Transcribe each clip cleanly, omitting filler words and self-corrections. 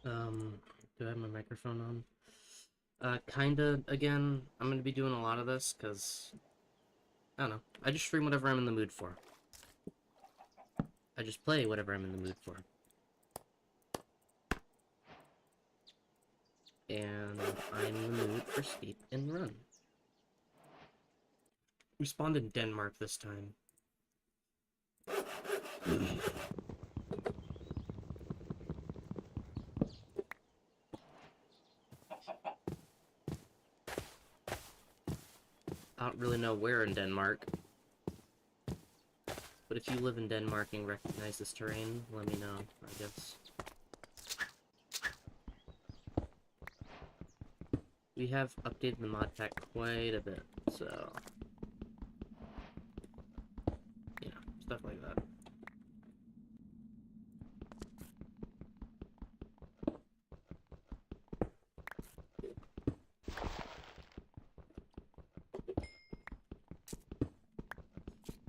Do I have my microphone on? Kinda, again, I'm gonna be doing a lot of this, because, I don't know, I just stream whatever I'm in the mood for. I just play whatever I'm in the mood for. And I'm in the mood for Scape and Run. We spawned in Denmark this time. I don't really know where in Denmark. But if you live in Denmark and recognize this terrain, let me know, I guess. We have updated the mod pack quite a bit, so... you know, stuff like that.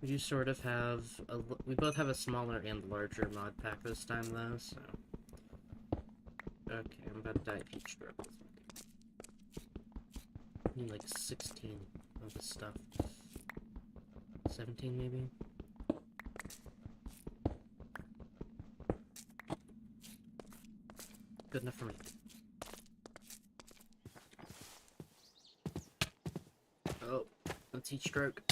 We sort of have we both have a smaller and larger mod pack this time, though, so... okay, I'm about to die of heat stroke. I need like 16 of this stuff. 17, maybe? Good enough for me. Oh, let's heat stroke.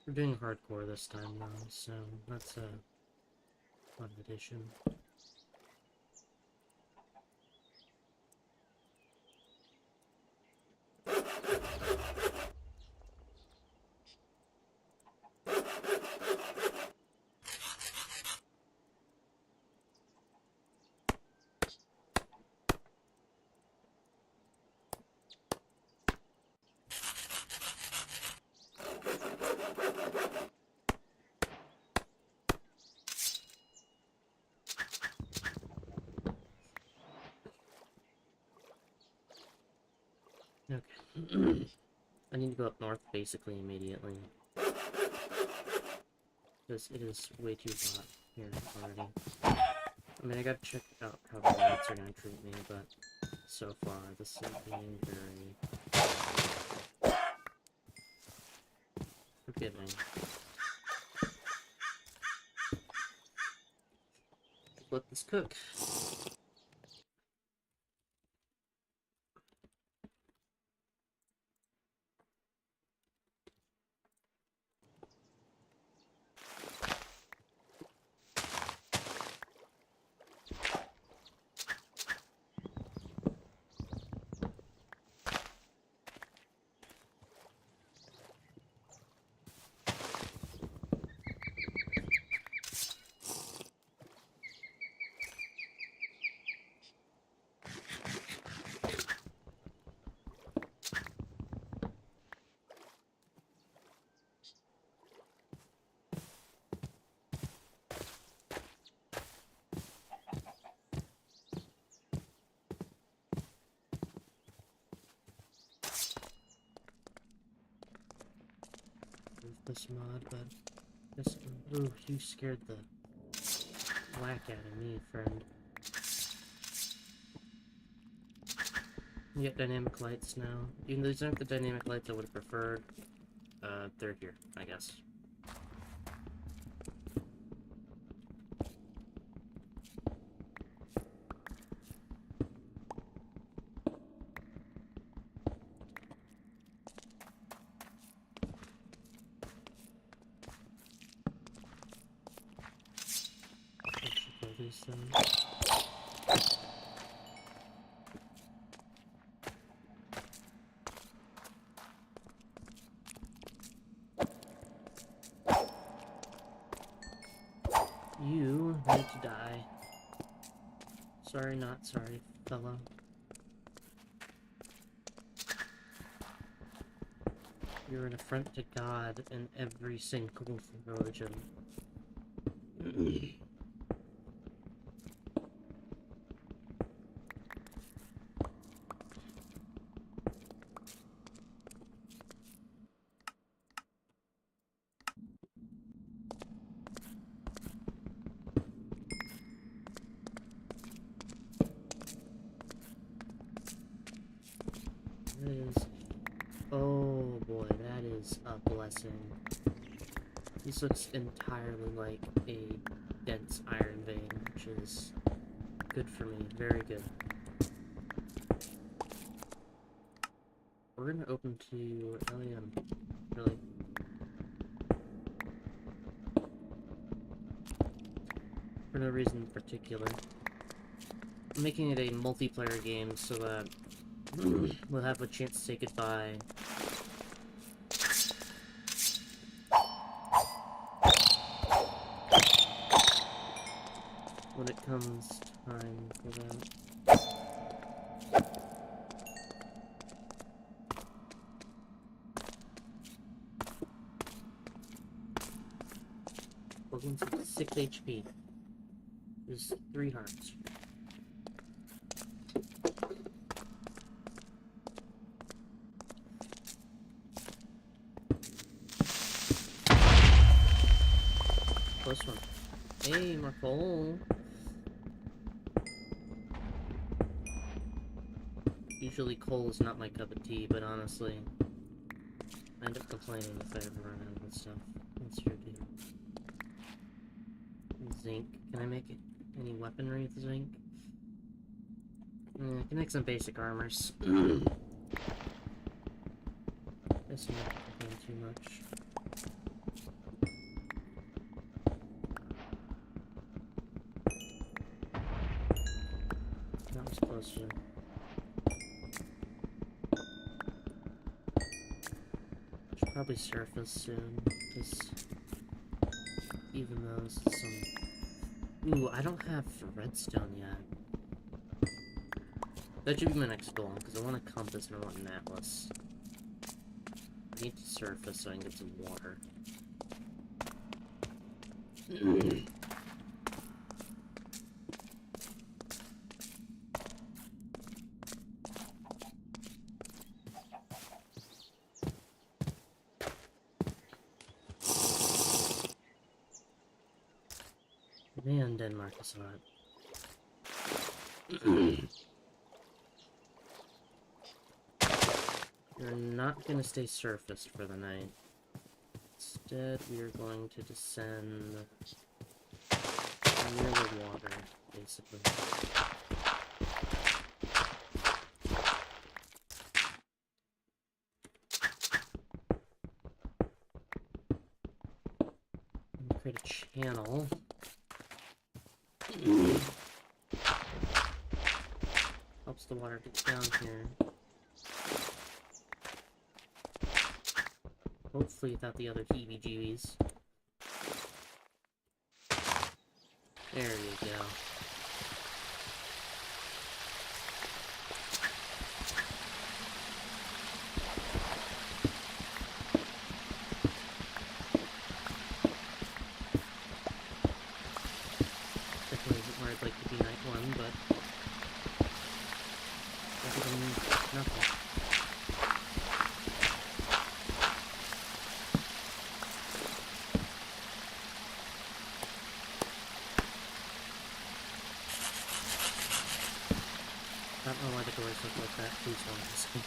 We're doing hardcore this time now, so that's a fun addition. Okay. I need to go up north basically immediately. Because it is way too hot here already. I mean, I gotta check out how the lights are gonna treat me, but so far this is being very forgiving. Let this cook. This mod, but this. Ooh, you scared the whack out of me, friend. You get dynamic lights now. Even though these aren't the dynamic lights I would have preferred, they're here, I guess. These things. You need to die. Sorry, not sorry, fellow. You're an affront to God and every single religion. That is... Oh boy, that is a blessing. This looks entirely like a dense iron vein, which is good for me. Very good. We're gonna open to Elian. Really. For no reason in particular. I'm making it a multiplayer game so that we'll have a chance to say goodbye. When it comes time for that. Welcome to 6 HP. There's 3 hearts. Close one. Hey, more coal. Usually coal is not my cup of tea, but honestly, I end up complaining if I ever run out of this stuff. That's your deal. Zinc. Can I make any weaponry with zinc? I can make some basic armors. This not contain too much. That was closer. Should probably surface soon, because even though this is some... Ooh, I don't have redstone yet. That should be my next goal, because I want a compass and I want an atlas. I need to surface so I can get some water. Man, Denmark is hot. We're not going to stay surfaced for the night. Instead, we are going to descend near the water, basically. And create a channel. Helps the water get down here. Hopefully without the other heebie-jeebies. There you go. Definitely isn't where I'd like to be night 1, but better than nothing. I don't know why the doors look like that. Please don't ask me.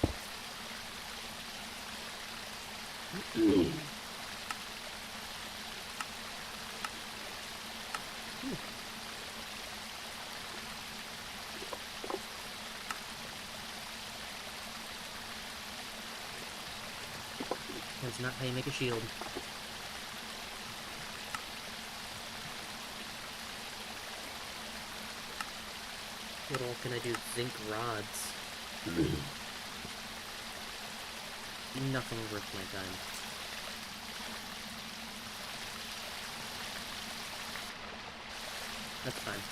That's not how you make a shield. What all can I do? Zinc rods. Nothing worth my time. That's fine.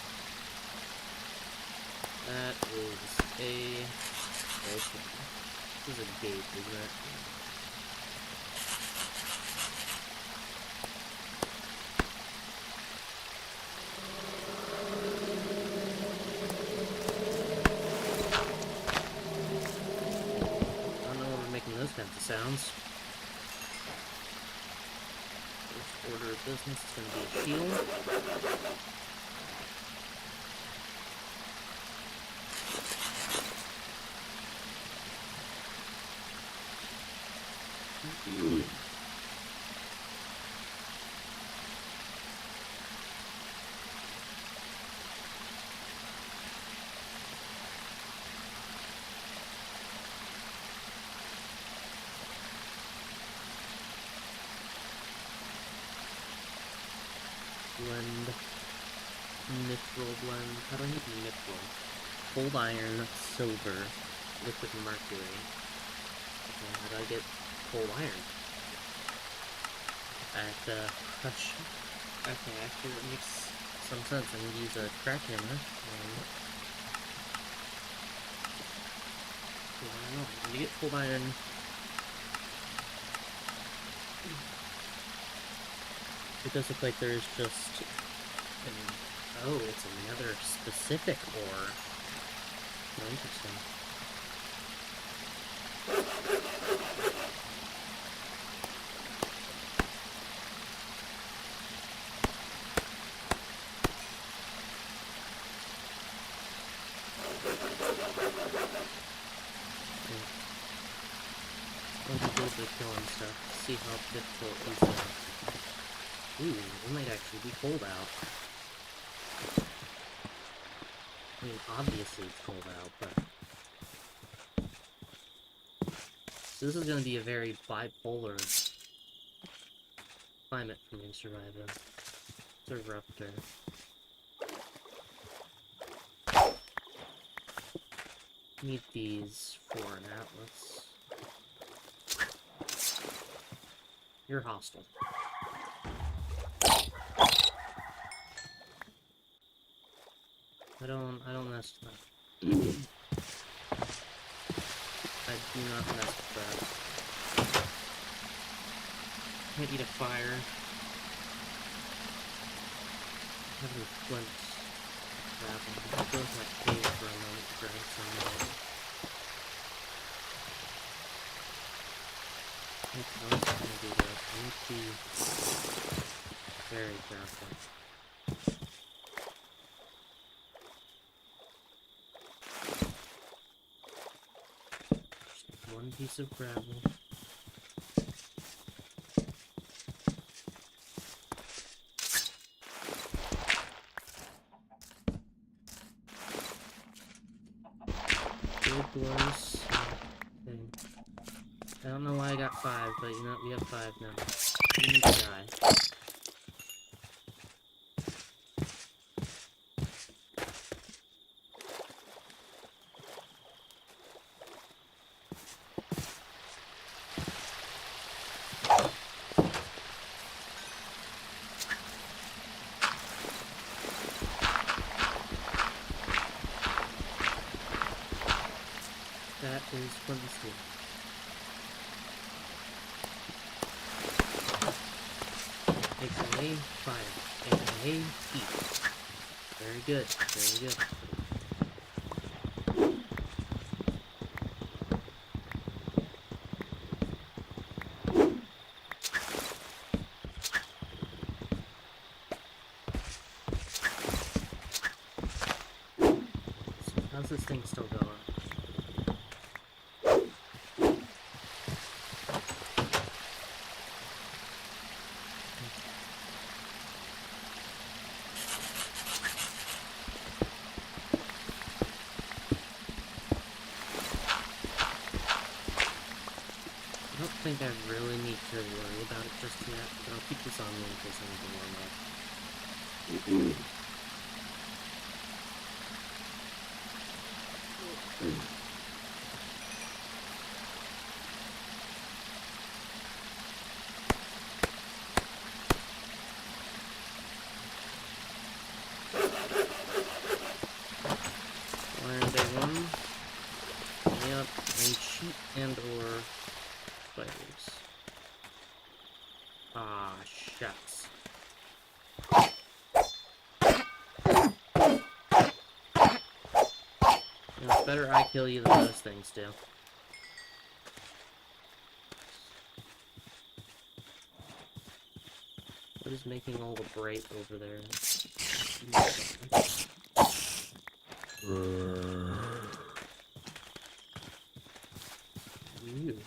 That is a... Okay. This is a gate, isn't it? rounds. First order of business is going to be a shield. Blend. Mithril blend. How do I need mithril? Cold iron, silver, liquid mercury. Okay, how do I get cold iron? I have to crush. Okay, actually that makes some sense. I'm gonna use a crack hammer and I don't know. I'm gonna get cold iron. It does look like there's just oh, it's another specific ore. Oh, interesting. I'll do a little bit of killing stuff. See how difficult these ooh, it might actually be cold out. I mean, obviously it's cold out, but... So this is going to be a very bipolar climate for me to survive in. Sort of rough there. Need these for an atlas. You're hostile. I don't mess with that. I do not mess with that. Can't eat a fire. Having flint gravel. I'll go into my cave for a moment to grab some I think I'm gonna do that. I need to be very careful. One piece of gravel. Gold blows. Okay. I don't know why I got 5, but you know what? We have 5 now. You need to die. That is flint and steel. AKA fire. AKA heat. Very good. Very good. So how's this thing still going? I don't think I really need to worry about it just yet, but I'll keep this on me in case I need to warm up. Iron Day 1. Yep, and sheep and or spiders. Ah, shucks. You know, it's better I kill you than those things do. What is making all the bright over there? Ew.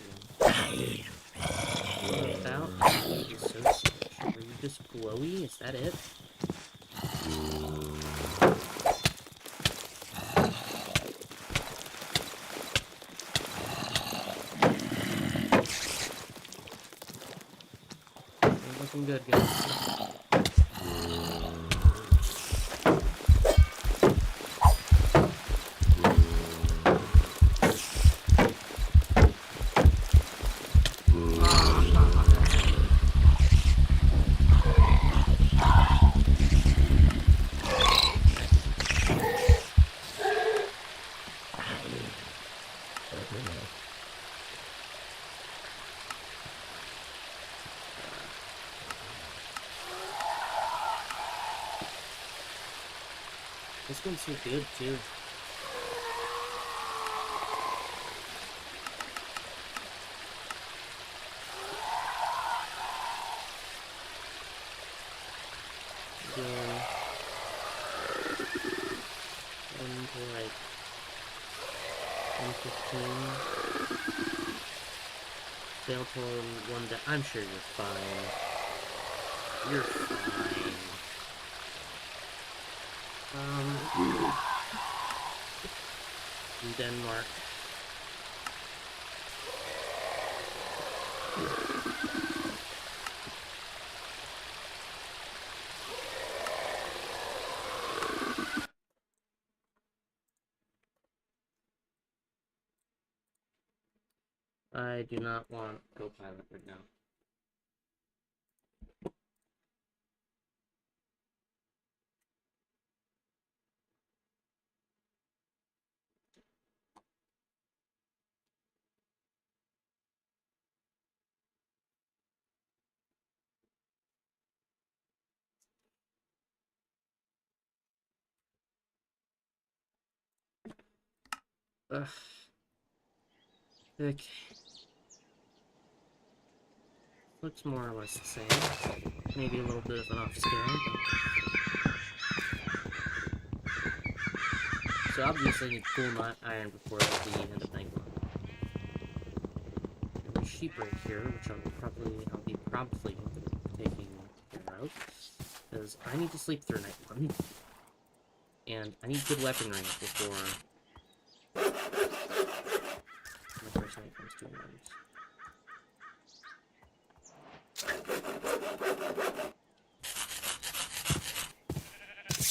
What about? It's so strange. Are you just glowy? Is that it? Ain't looking good, guys. This one's so good, too. Again. Into like 115. Fail to one down. I'm sure you're fine. You're fine. In Denmark. I do not want co-pilot right now. Ugh. Okay. Looks more or less the same. Maybe a little bit of an off scale, but... So obviously I need cool iron before the end of night one. There's sheep right here, which I'll be promptly taking care of. Because I need to sleep through night one. And I need good weaponry before my first night comes to an end.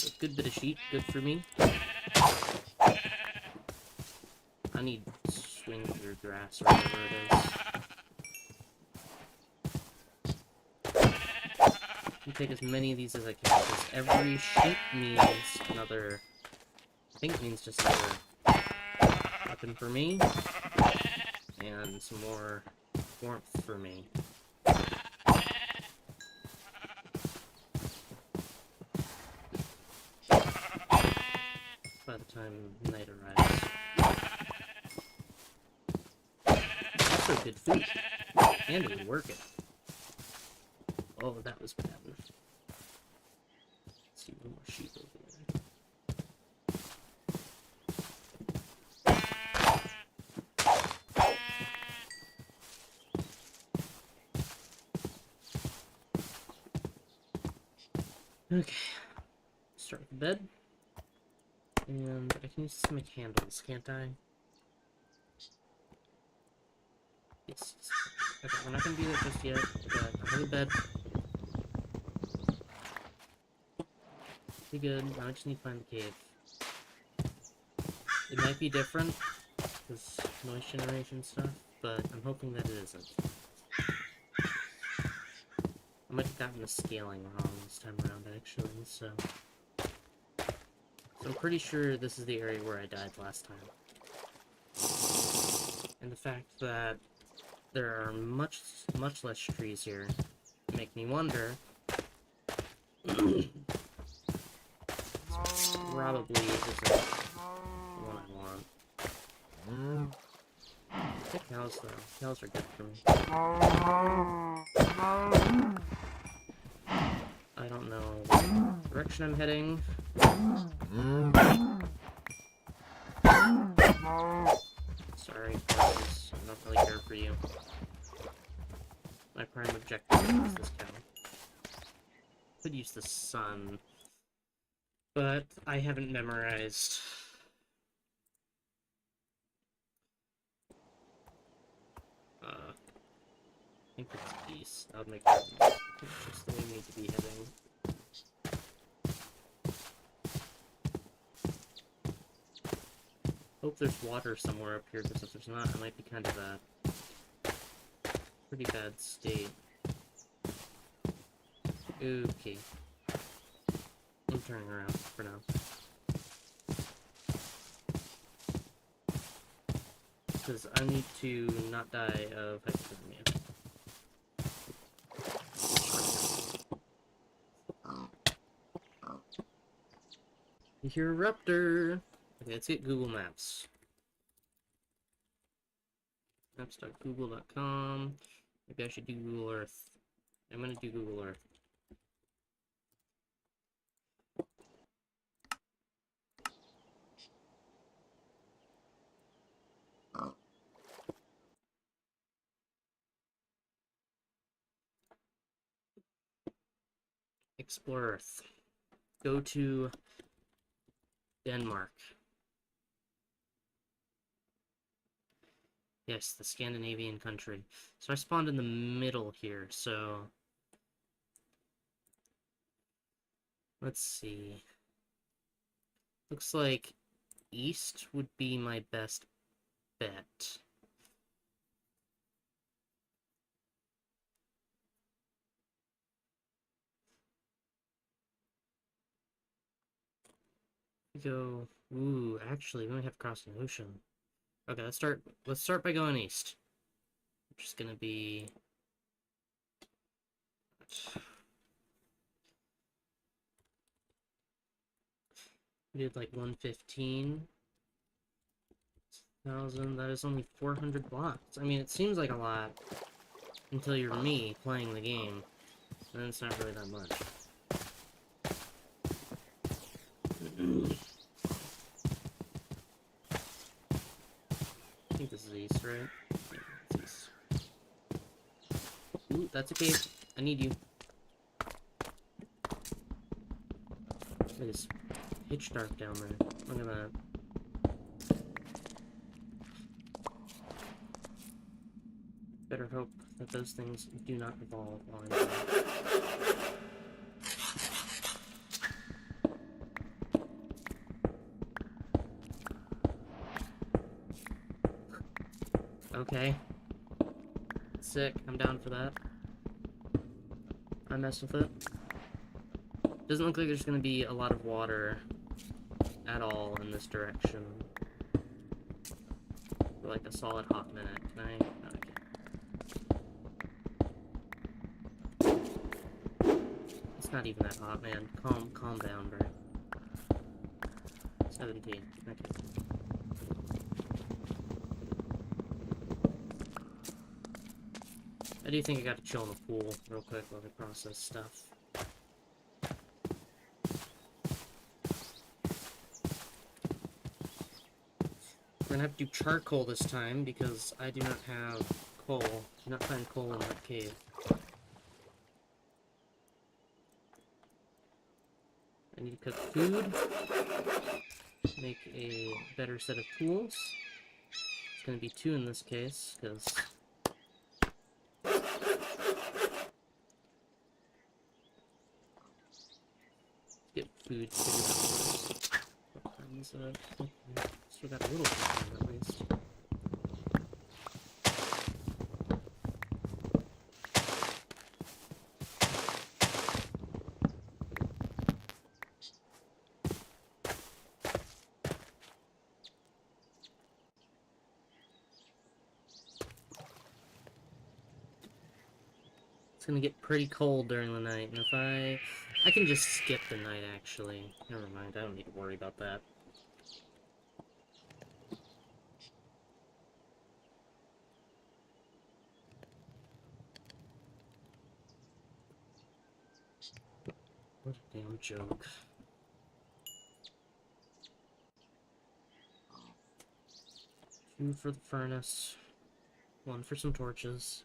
A good bit of sheep, good for me. I need swing through grass or whatever it is. I take as many of these as I can, because every sheep means another... I think it means just another weapon for me, and some more warmth for me. By the time night arrives. Also good food. And it would work it. Oh, that was bad. Let's see, one more sheep over there. Okay. Start with the bed. And I can use this to make handles, can't I? Yes. Okay, we're not gonna do that just yet, but I have a bed. Pretty good. Now I just need to find the cave. It might be different, because noise generation stuff, but I'm hoping that it isn't. I might have gotten the scaling wrong this time around, actually, so I'm pretty sure this is the area where I died last time. And the fact that there are much less trees here make me wonder. Probably isn't the one I want. The cows, though. Cows are good for me. don't know what direction I'm heading. Sorry, horses. I don't really care for you. My prime objective is this cow. Could use the sun, but I haven't memorized. I think it's east. That would make it just the way we need to be heading. Hope there's water somewhere up here, because if there's not, it might be kind of a pretty bad state. Okay. I'm turning around for now. Because I need to not die of hypothermia. You hear a raptor! Okay, let's get Google Maps. Maps.google.com. Maybe I should do Google Earth. I'm gonna do Google Earth. Explore Earth. Go to Denmark. Yes, the Scandinavian country. So I spawned in the middle here, so... Let's see. Looks like east would be my best bet. Go... Ooh, actually, we might have to cross the ocean. Okay, let's start by going east. Which is gonna be... We did like 115,000. That is only 400 blocks. I mean, it seems like a lot until you're me playing the game. And then it's not really that much. I think this is east, right? Yeah, it's east. Ooh, that's a cave. I need you. It is pitch dark down there. Look at that. Better hope that those things do not evolve while I'm there. Okay. Sick. I'm down for that. I mess with it. Doesn't look like there's gonna be a lot of water at all in this direction. For like a solid hot minute. Can I? No, I can't. It's not even that hot, man. Calm down, bro. 17. Okay. I do think I gotta chill in the pool real quick while we process stuff. We're gonna have to do charcoal this time because I do not have coal. Do not find coal in that cave. I need to cook food. Make a better set of tools. It's gonna be 2 in this case, because... Get food figured out first. What time is it? Okay. Still got a little bit of time at least. It's gonna get pretty cold during the night, and if I can just skip the night, actually. Never mind, I don't need to worry about that. What a damn joke. Two for the furnace. One for some torches.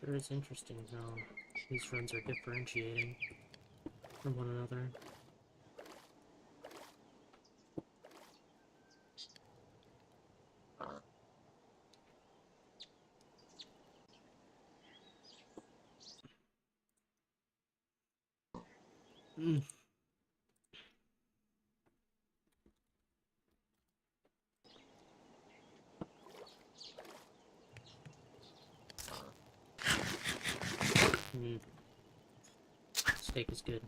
Sure is interesting how these friends are differentiating from one another. Mm. Mm. Steak is good.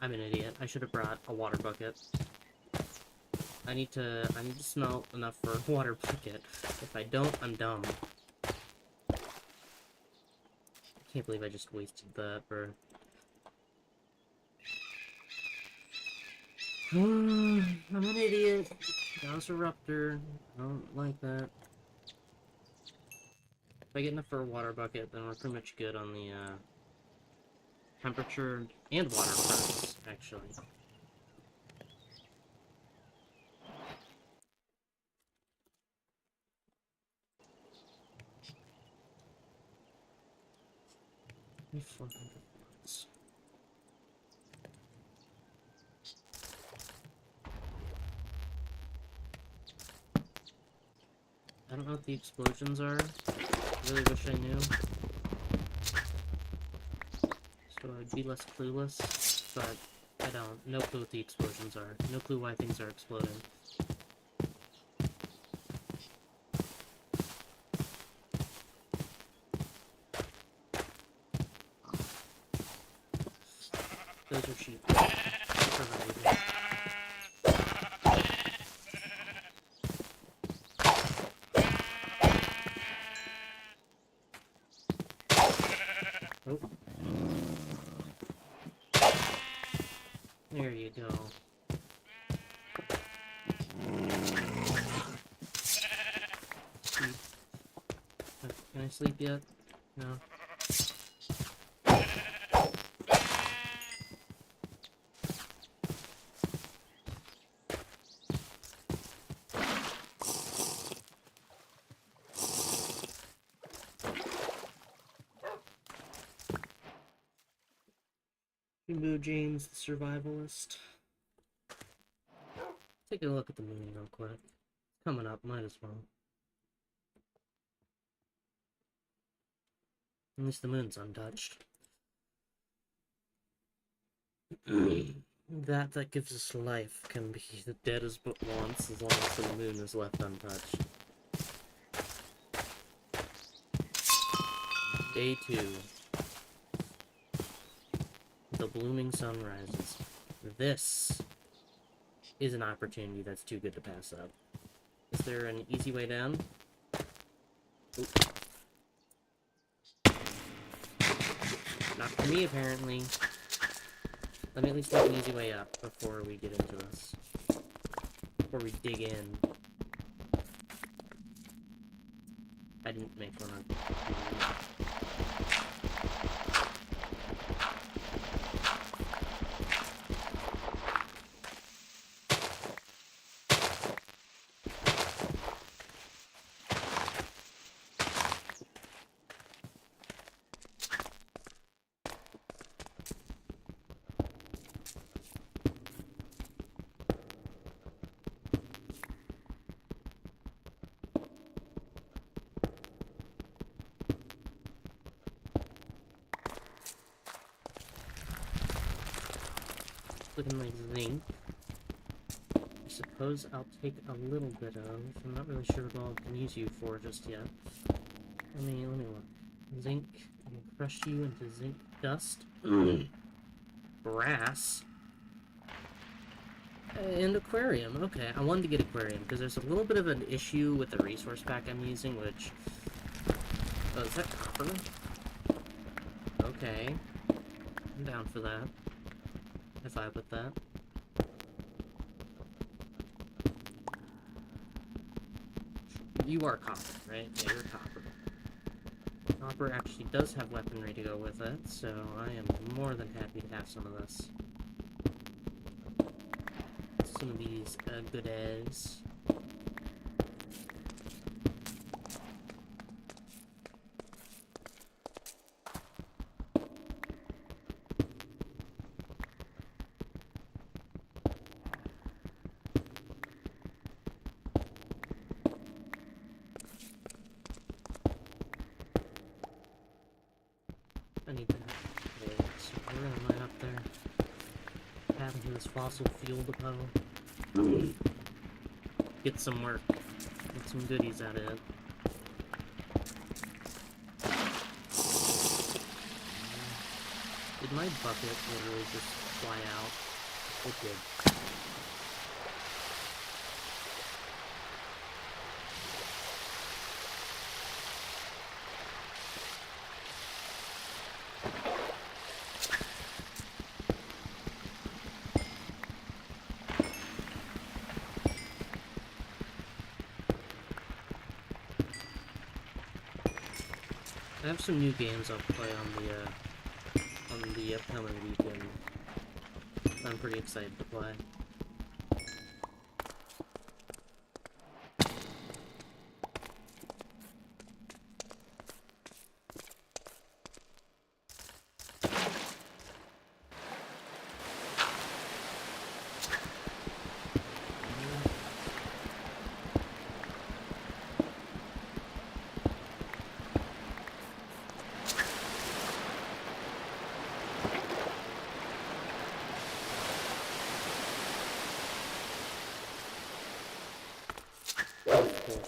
I'm an idiot. I should have brought a water bucket. I need to smelt enough for a water bucket. If I don't, I'm dumb. I can't believe I just wasted that for... I'm an idiot. That was a Raptor. I don't like that. If I get enough for a water bucket, then we're pretty much good on the, temperature and water fronts, actually. Maybe 400 watts. I don't know what the explosions are. I really wish I knew. So I'd be less clueless, but I don't. No clue what the explosions are. No clue why things are exploding. Those are sheep. Oh. There you go. Sleep. Can I sleep yet? No. Rainbow James, the survivalist. Take a look at the moon real quick. Coming up, might as well. At least the moon's untouched. that gives us life can be the dead as but once, as long as the moon is left untouched. Day 2. The blooming sun rises. This is an opportunity that's too good to pass up. Is there an easy way down? Oop. Not for me, apparently. Let me at least make an easy way up before we get into this. Before we dig in. I didn't make one on. Looking like zinc. I suppose I'll take a little bit of. I'm not really sure what all I can use you for just yet. Let me look. Zinc. I can crush you into zinc dust. Brass. And aquarium. Okay, I wanted to get aquarium because there's a little bit of an issue with the resource pack I'm using, which... Oh, is that copper? Oh. Okay. I'm down for that. If I put that. You are copper, right? Yeah, you're copper. Copper actually does have weaponry to go with it, so I am more than happy to have some of this. Some of these good as. I need to have where am I up there? Having to this fossil fuel depot. Get some work. Get some goodies out of it. Did my bucket literally just fly out? It did. I have some new games I'll play on the upcoming weekend. I'm pretty excited to play.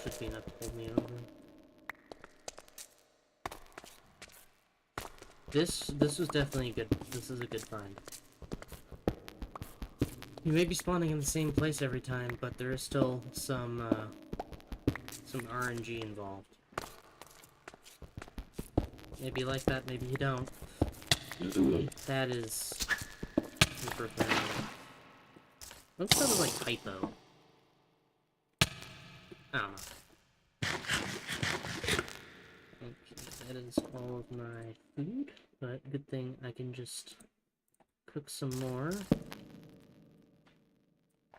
Should be enough to hold me over. This was definitely a good. This is a good find. You may be spawning in the same place every time, but there is still some RNG involved. Maybe you like that, maybe you don't. That is super fun. What sounded like hypo? I don't know. Okay, that is all of my food, but good thing I can just cook some more.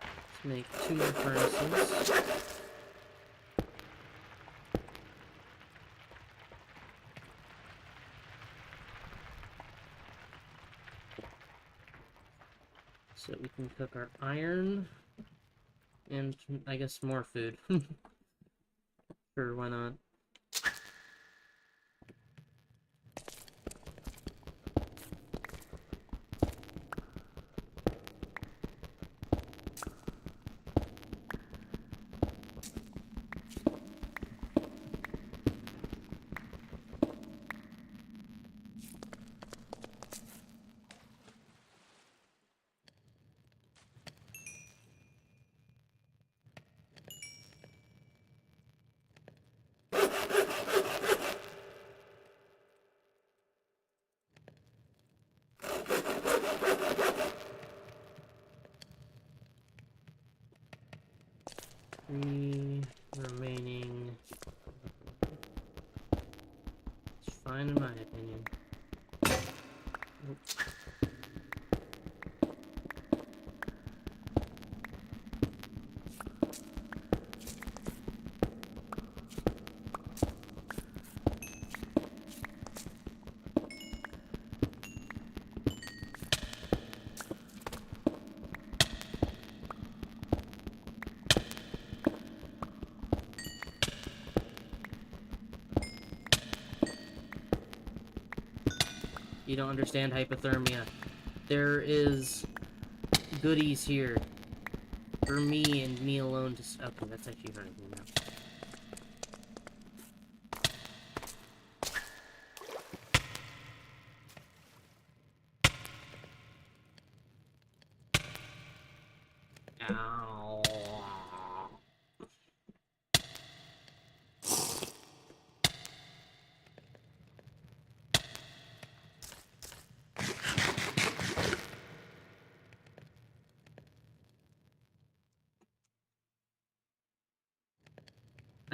Let's make 2 more furnaces. So we can cook our iron, and I guess more food. Sure, why not? Three remaining. It's fine in my opinion. Oop. You don't understand hypothermia. There is goodies here for me and me alone to. Okay, that's actually hurting me now. Ow.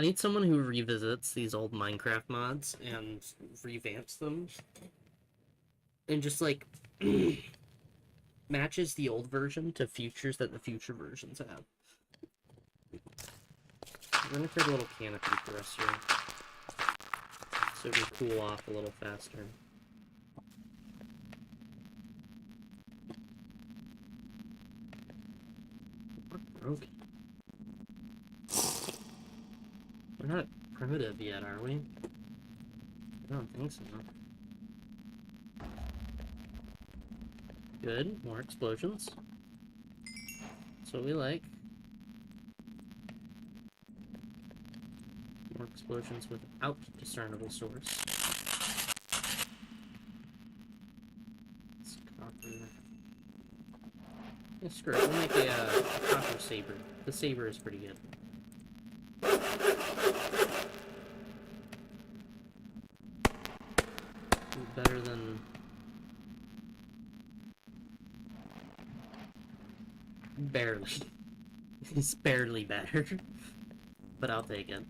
I need someone who revisits these old Minecraft mods and revamps them. And just, like, matches the old version to features that the future versions have. I'm gonna create a little canopy for us here. So we can cool off a little faster. Okay. We're not primitive yet, are we? I don't think so. Good. More explosions. That's what we like. More explosions without discernible source. It's copper. Yeah, screw it. We'll make a copper saber. The saber is pretty good. Better than... barely. It's barely better. But I'll take it.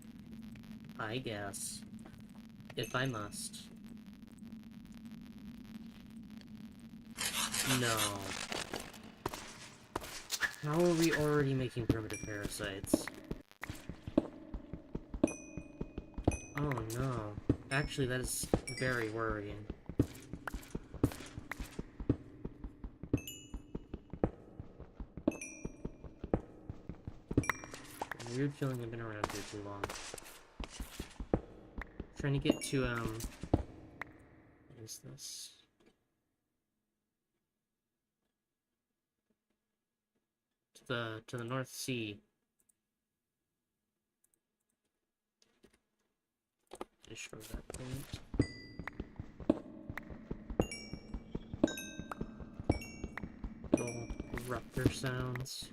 I guess. If I must. No. How are we already making primitive parasites? Oh no. Actually, that is very worrying. Weird feeling I've been around here too long. Trying to get to, what is this? To the North Sea. Just show that point. Little eruptor sounds.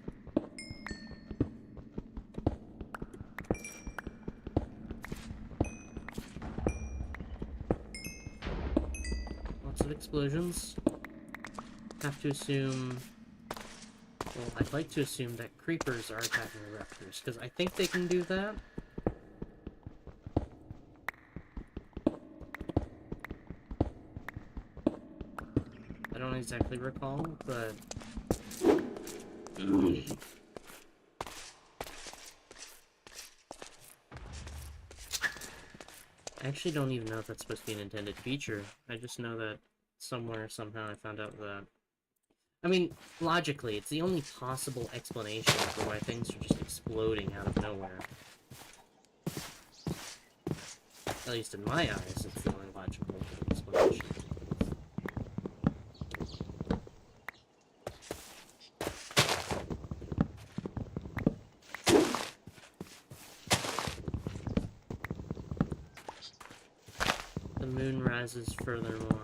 Lots of explosions. Have to assume... well, I'd like to assume that creepers are attacking eruptors, because I think they can do that. I don't exactly recall, but... I actually don't even know if that's supposed to be an intended feature. I just know that somewhere, somehow, I found out that... I mean, logically, it's the only possible explanation for why things are just exploding out of nowhere. At least in my eyes, it's the only logical explanation. The moon rises furthermore.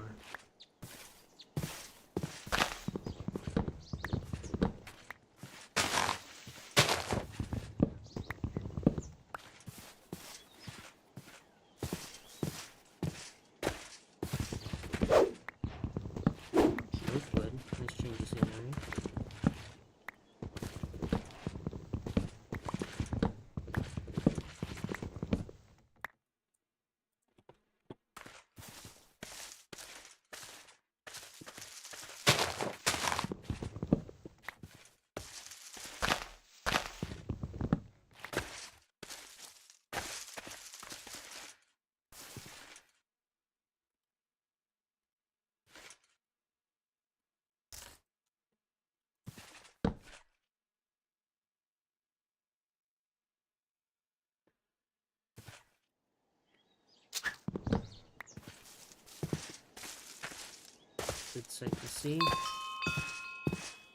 Good sight to see.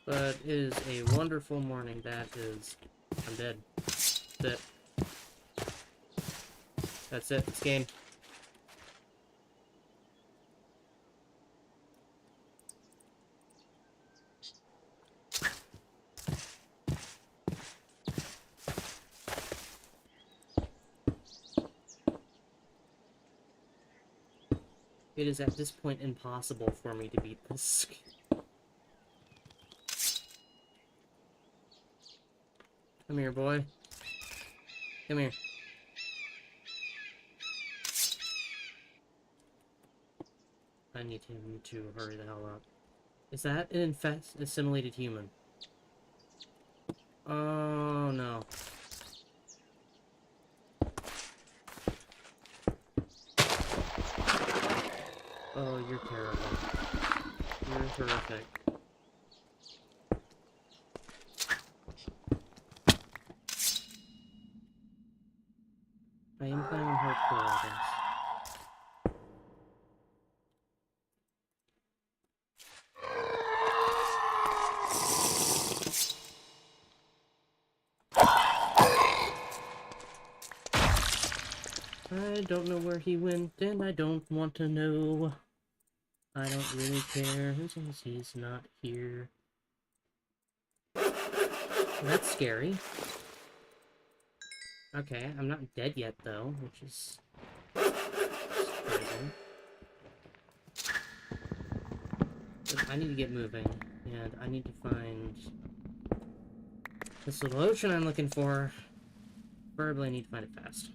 But it is a wonderful morning. That is... I'm dead. That's it. That's it. It's game. It is at this point impossible for me to beat this. Come here, boy. Come here. I need him to hurry the hell up. Is that an assimilated human? Oh, no. Oh, you're terrible. You're horrific. I am playing on hardcore, I guess. I don't know where he went, and I don't want to know. I don't really care, as long as he's not here. That's scary. Okay, I'm not dead yet, though, which is surprising. But I need to get moving, and I need to find this little ocean I'm looking for. Preferably, I need to find it fast.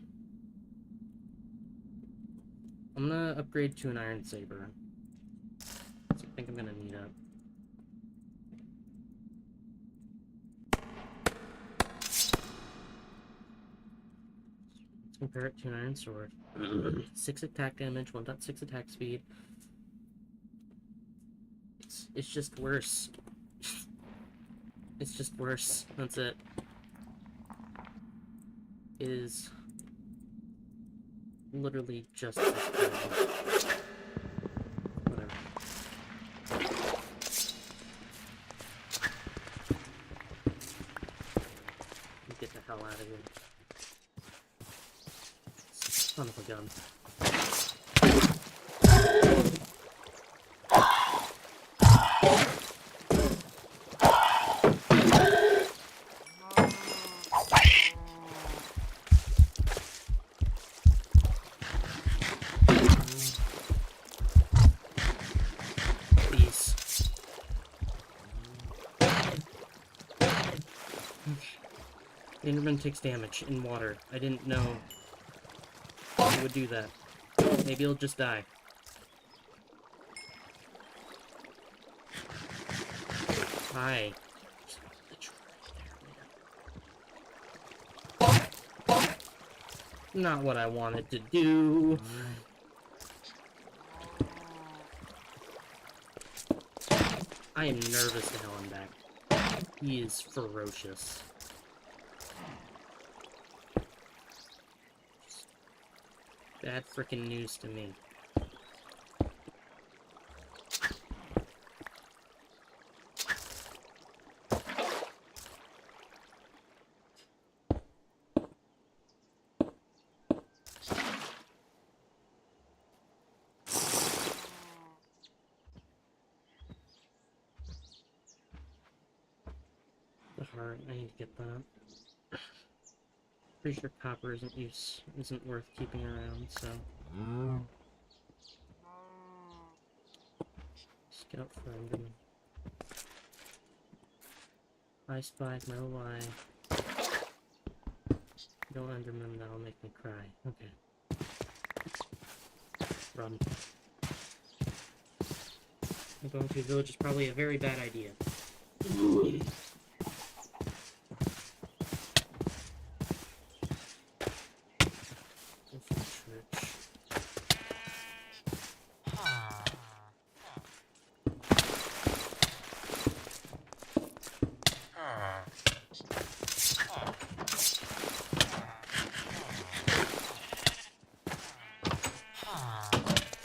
I'm gonna upgrade to an iron saber. So I think I'm gonna need it. Let's compare it to an iron sword. 6 attack damage, 1.6 attack speed. It's just worse. It's just worse. That's it. It is literally just as terrible. Whatever. Get the hell out of here. Son of a gun. The Enderman takes damage in water. I didn't know he would do that. Maybe he'll just die. Hi. Not what I wanted to do. I am nervous to hell I'm back. He is ferocious. Bad frickin' news to me. The heart, I need to get that. Pretty sure copper isn't worth keeping around, so. Scout for Enderman. I spied my lie. No Enderman, that'll make me cry. Okay. Run. Going to a village is probably a very bad idea.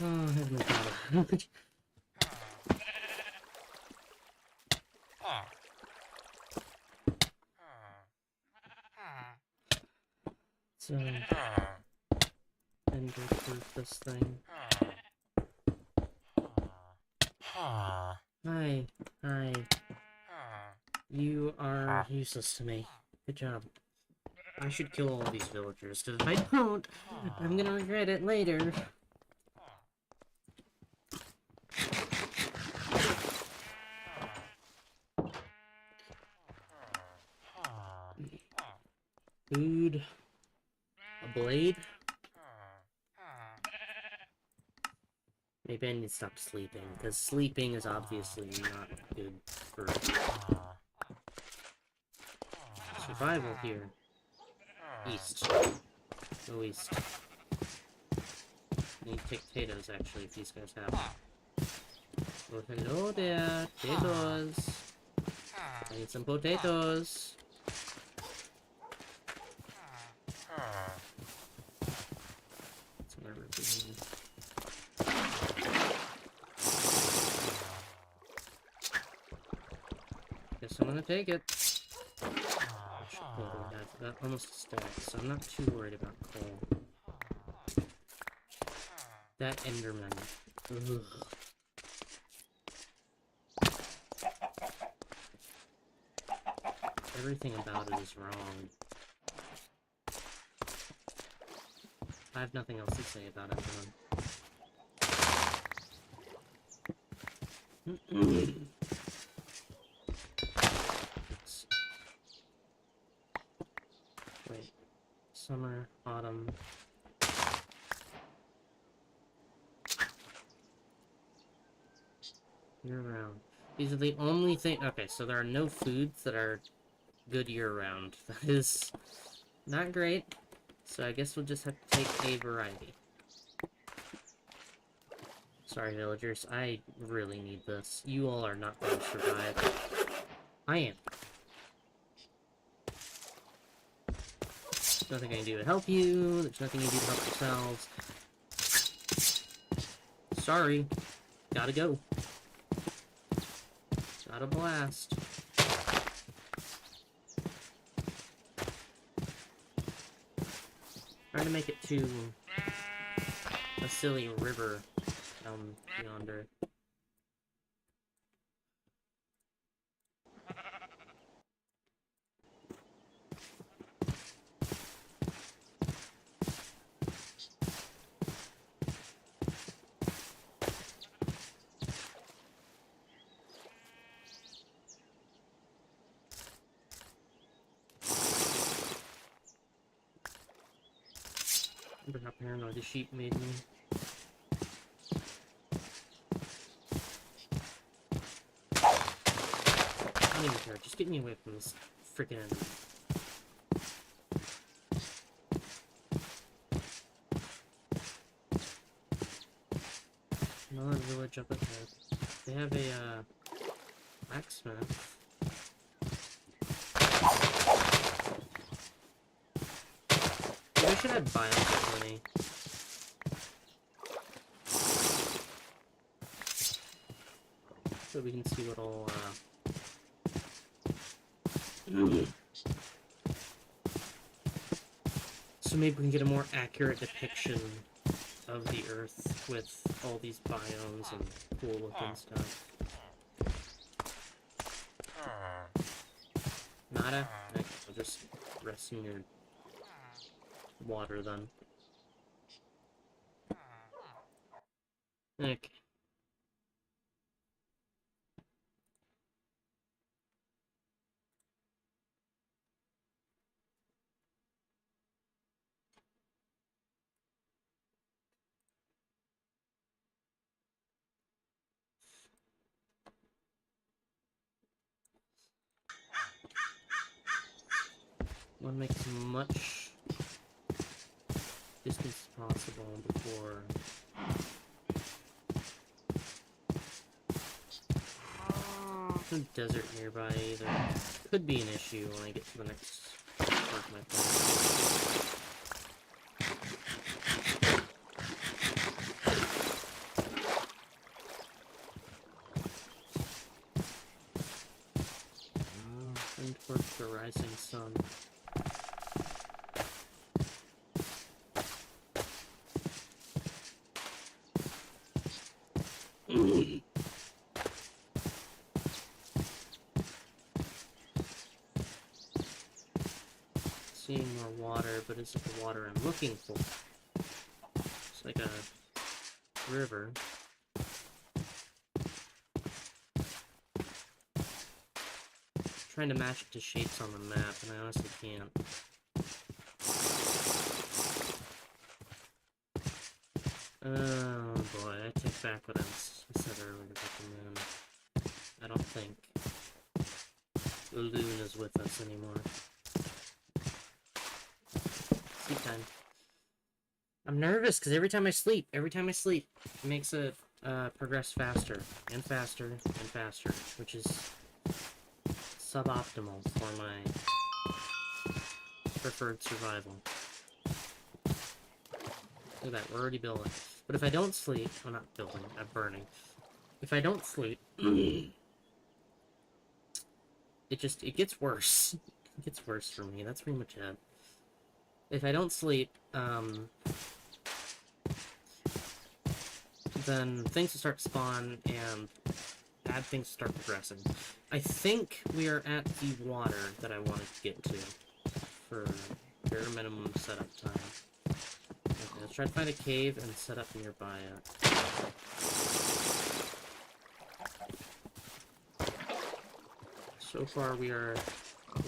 Oh, Heavenly Father. So, ender-proof this thing. Hi. Hi. You are useless to me. Good job. I should kill all these villagers, because if I don't, I'm gonna regret it later. Food. A blade. Maybe I need to stop sleeping, because sleeping is obviously not good for survival here. East. Go east. I need potatoes, actually, if these guys have them. Oh, hello there. Potatoes. I need some potatoes. That's what I really need. Guess I'm gonna take it. I should totally have that almost a stack, so I'm not too worried about coal. That Enderman. Ugh. Everything about it is wrong. I have nothing else to say about Enderman. Wait. Summer, autumn. Year-round. These are the only thing. Okay, so there are no foods that are good year-round. That is not great. So I guess we'll just have to take a variety. Sorry, villagers. I really need this. You all are not going to survive. I am. There's nothing I can do to help you. There's nothing you can do to help yourselves. Sorry. Gotta go. Gotta blast. Trying to make it to a silly river down yonder. Remember how paranoid the sheep made me? I don't even care. Just get me away from this freaking enemy. Another village up ahead. They have a, blacksmith. Maybe I should add biomes plenty. So we can see what all, So maybe we can get a more accurate depiction of the Earth with all these biomes and cool looking stuff. Nada? Okay, I'll just rest in your water then. Okay. Want to make as much distance as possible before there's no desert nearby either. Could be an issue when I get to the next part of my plan. And towards the rising sun. Seeing more water, but it's not the water I'm looking for. It's like a river. Trying to match it to shapes on the map, and I honestly can't. Oh boy, I take back what I said earlier about the moon. I don't think the loon is with us anymore. Sleep time. I'm nervous because every time I sleep, it makes it progress faster and faster and faster, which is suboptimal for my preferred survival. Look at that, we're already building. But if I don't sleep, I'm not building, I'm burning. If I don't sleep, it gets worse. It gets worse for me, that's pretty much it. If I don't sleep, then things will start to spawn, and bad things start progressing. I think we are at the water that I wanted to get to for bare minimum setup time. Okay, let's try to find a cave and set up nearby it. So far, we are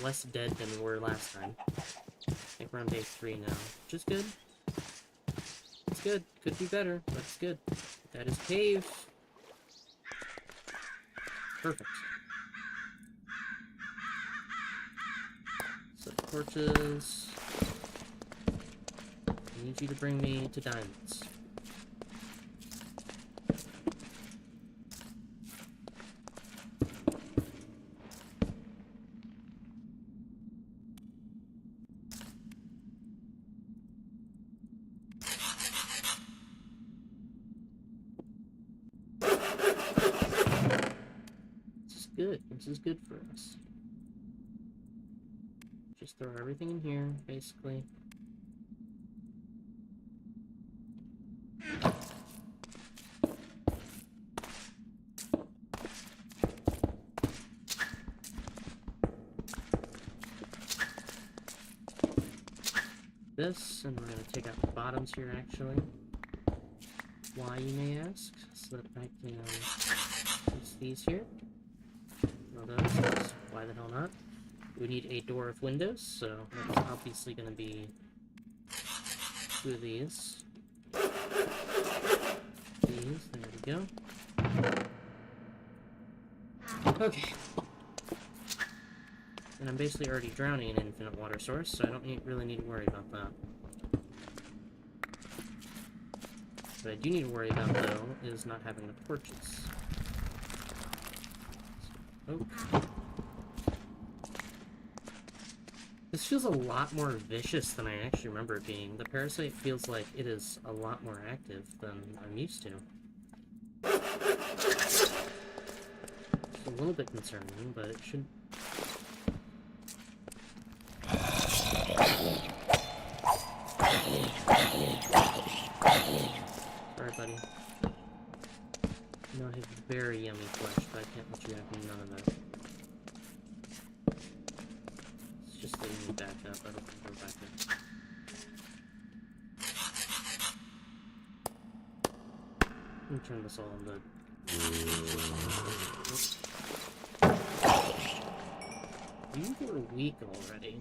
less dead than we were last time. I think we're on day 3 now, which is good. It's good. Could be better, but it's good. That is cave. Perfect. Set torches. I need you to bring me to diamonds. This is good for us. Just throw everything in here, basically. This, and we're going to take out the bottoms here, actually. Why, you may ask? So that I can use these here. Those, why the hell not? We need a door with windows, so that's obviously going to be 2 of these. These, there we go. Okay. And I'm basically already drowning in an infinite water source, so I don't really need to worry about that. What I do need to worry about, though, is not having the torches. Oh. This feels a lot more vicious than I actually remember it being. The parasite feels like it is a lot more active than I'm used to. It's a little bit concerning, but it should... Sorry, buddy. No, I have very yummy flesh, but I can't let you have none of that. It's just letting me back up. I don't think we're back up. Let me turn this all into... You were weak already.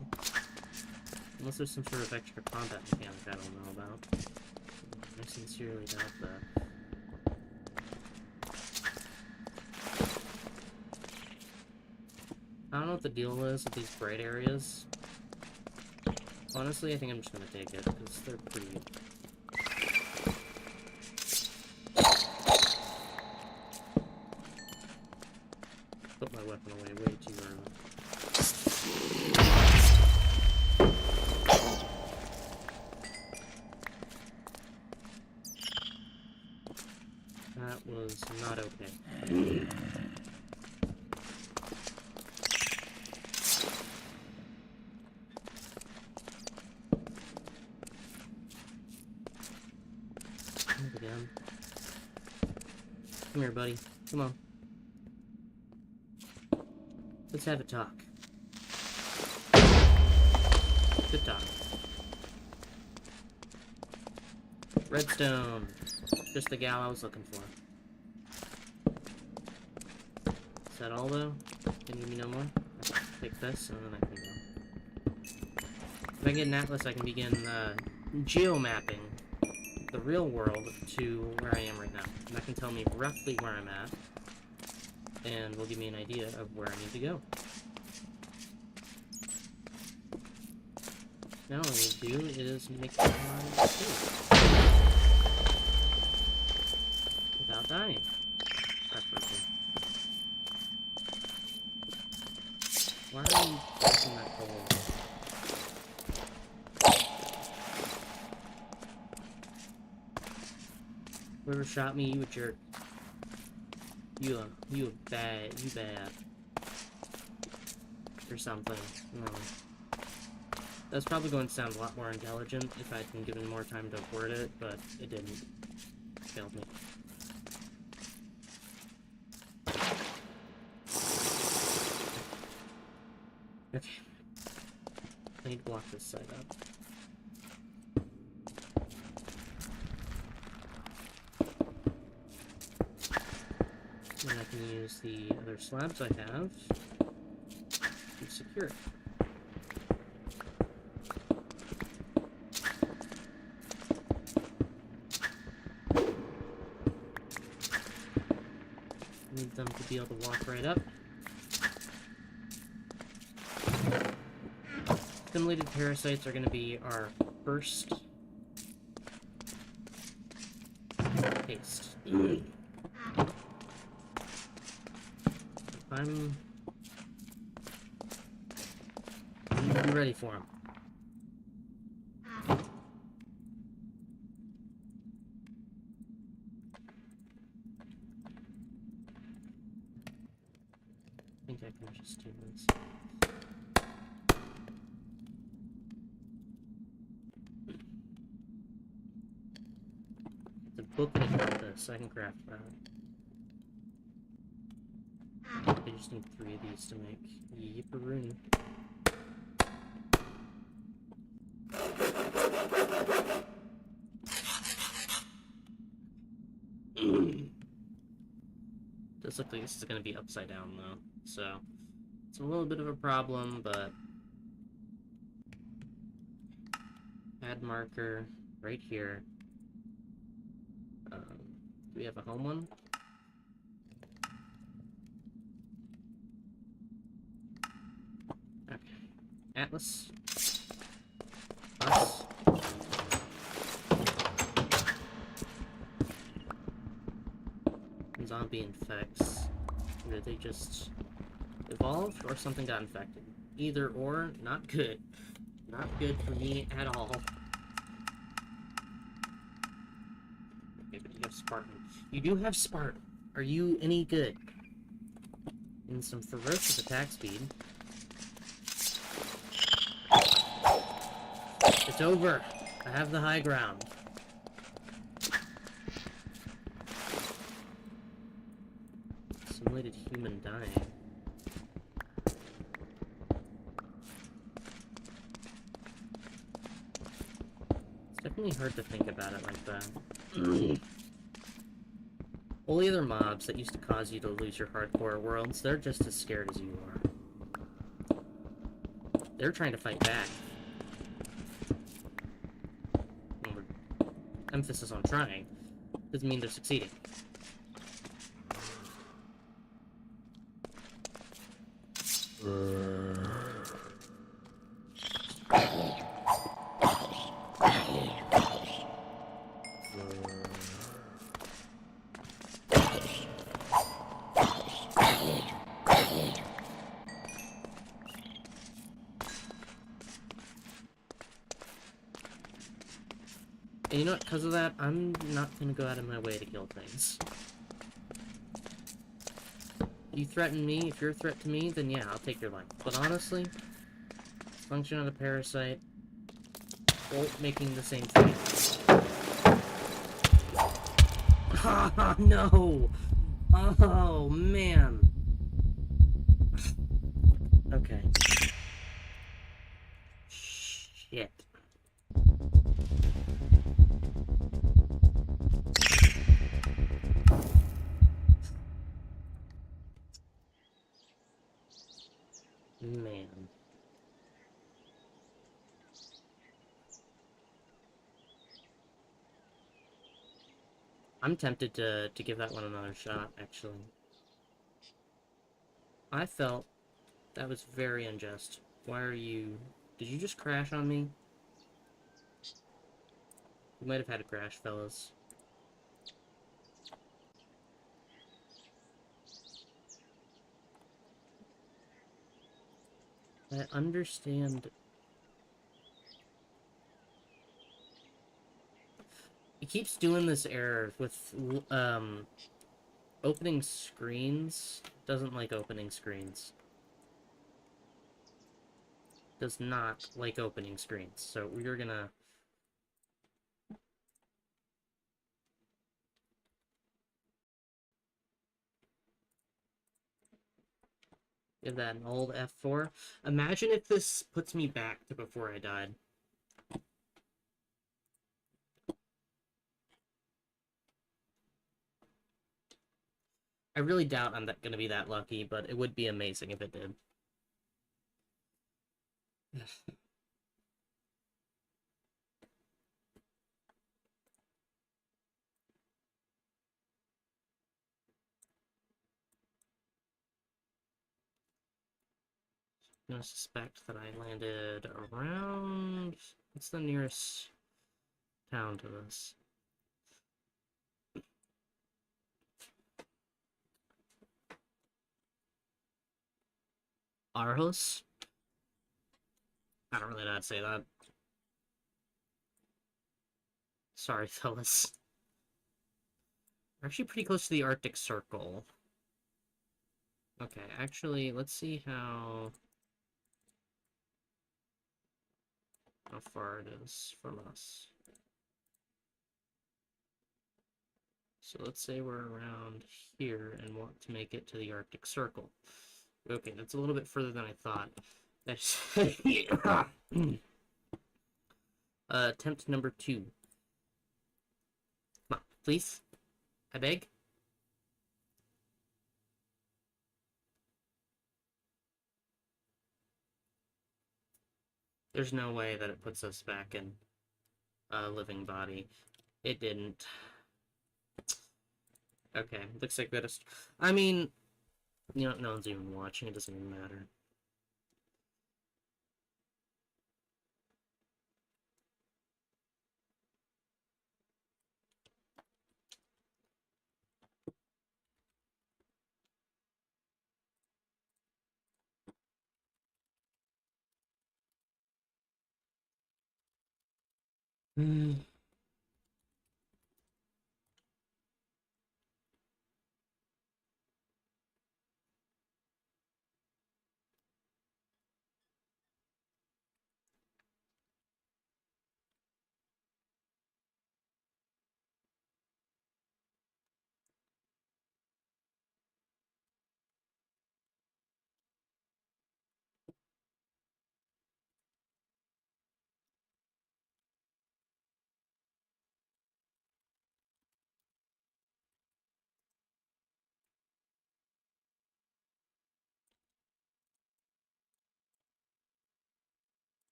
Unless there's some sort of extra combat mechanic I don't know about. I sincerely doubt that. I don't know what the deal is with these bright areas. Honestly, I think I'm just gonna take it, because they're pretty... Put my weapon away way too early. That was not okay. Again. Come here, buddy. Come on. Let's have a talk. Good talk. Redstone. Just the gal I was looking for. Is that all, though? Can you give me no more? Take this, and then I can go. If I get an atlas, I can begin, geomapping the real world to where I am right now. And that can tell me roughly where I'm at, and will give me an idea of where I need to go. Now all I need to do is make my escape without dying. Preferably. Why are you pressing that hole? Whoever shot me, you a jerk. You bad. Or something. No. That's probably going to sound a lot more intelligent if I'd been given more time to word it, but it didn't. It failed me. Okay. I need to block this side up. And I can use the other slabs I have to secure it. Need them to be able to walk right up. Simulated parasites are going to be our first taste. I'm ready for them. I think I can just do this. The booklet about this, I can craft that. I just need 3 of these to make yipperoonie. This looks like this is going to be upside down though, so it's a little bit of a problem, but add marker right here. Do we have a home one? Okay. Atlas. Us. Zombie infects. Did they just evolve or something got infected? Either or, not good. Not good for me at all. Okay, but you have Spartan. You do have Spartan. Are you any good? And some ferocious attack speed. It's over. I have the high ground. Simulated human dying. It's definitely hard to think about it like that. All the other mobs that used to cause you to lose your hardcore worlds, they're just as scared as you are. They're trying to fight back. Emphasis on trying doesn't mean they're succeeding. And you know what, because of that, I'm not going to go out of my way to kill things. You threaten me, if you're a threat to me, then yeah, I'll take your life. But honestly, function of the parasite, bolt making the same thing. Oh, no! Oh, man! Okay. Shit. Man. I'm tempted to give that one another shot, actually. I felt that was very unjust. Why are you... Did you just crash on me? You might have had a crash, fellas. I understand... It keeps doing this error with, opening screens. Doesn't like opening screens. Does not like opening screens. So we're gonna... Give that an old F4. Imagine if this puts me back to before I died. I really doubt I'm gonna be that lucky, but it would be amazing if it did. I'm gonna suspect that I landed around... What's the nearest town to this? Aarhus? I don't really know how to say that. Sorry, fellas. We're actually pretty close to the Arctic Circle. Okay, actually, let's see how far it is from us. So let's say we're around here and want to make it to the Arctic Circle. Okay, that's a little bit further than I thought. Attempt number 2. Come on, please. I beg. There's no way that it puts us back in a living body. It didn't. Okay, looks like that is... I mean, you know, no one's even watching. It doesn't even matter.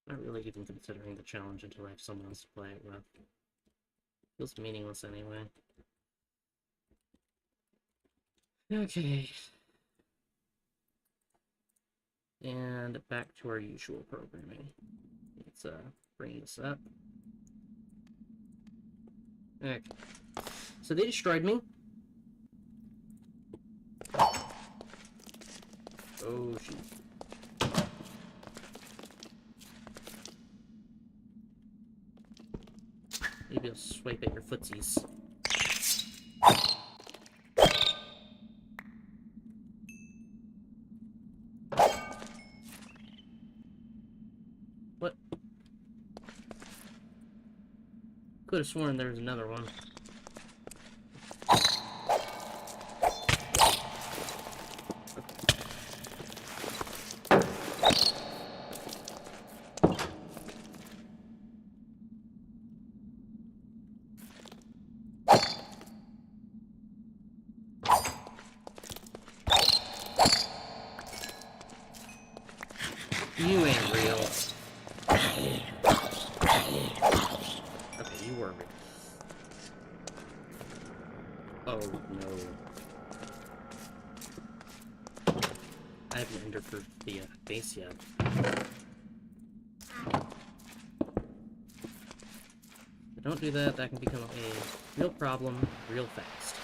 Not really even considering the challenge until I have someone else to play it with. Feels meaningless anyway. Okay. And back to our usual programming. Let's bring this up. Okay. So they destroyed me. Oh, shoot. Maybe I'll swipe at your footsies. What? Could have sworn there was another one. You ain't real. Okay, Oh no. I haven't entered for the base yet. If I don't do that, that can become a real problem real fast.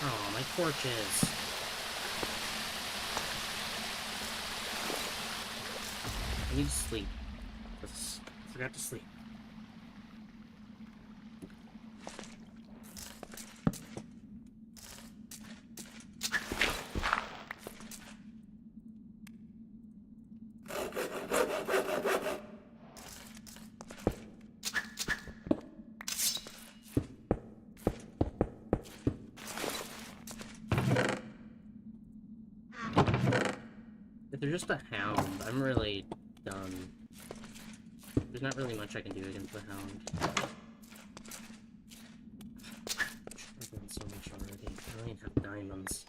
Oh, my torches. I need to sleep. I forgot to sleep. If they're just a hound, I'm really done. There's not really much I can do against the hound. I've done so much already. I don't even have diamonds.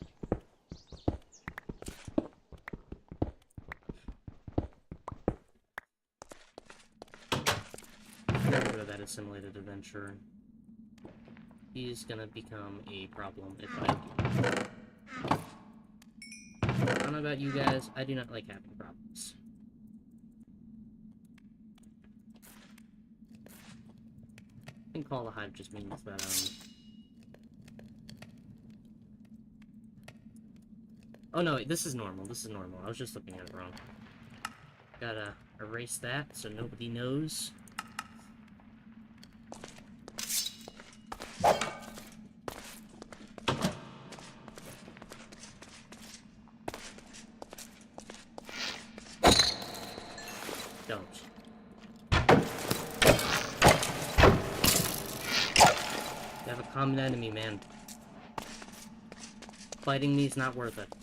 Get rid of that assimilated adventurer. He's gonna become a problem if I do. I don't know about you guys, I do not like having problems. I think Call the Hive just means that, oh no, this is normal, this is normal. I was just looking at it wrong. Gotta erase that so nobody knows. Don't. You have a common enemy, man. Fighting me is not worth it.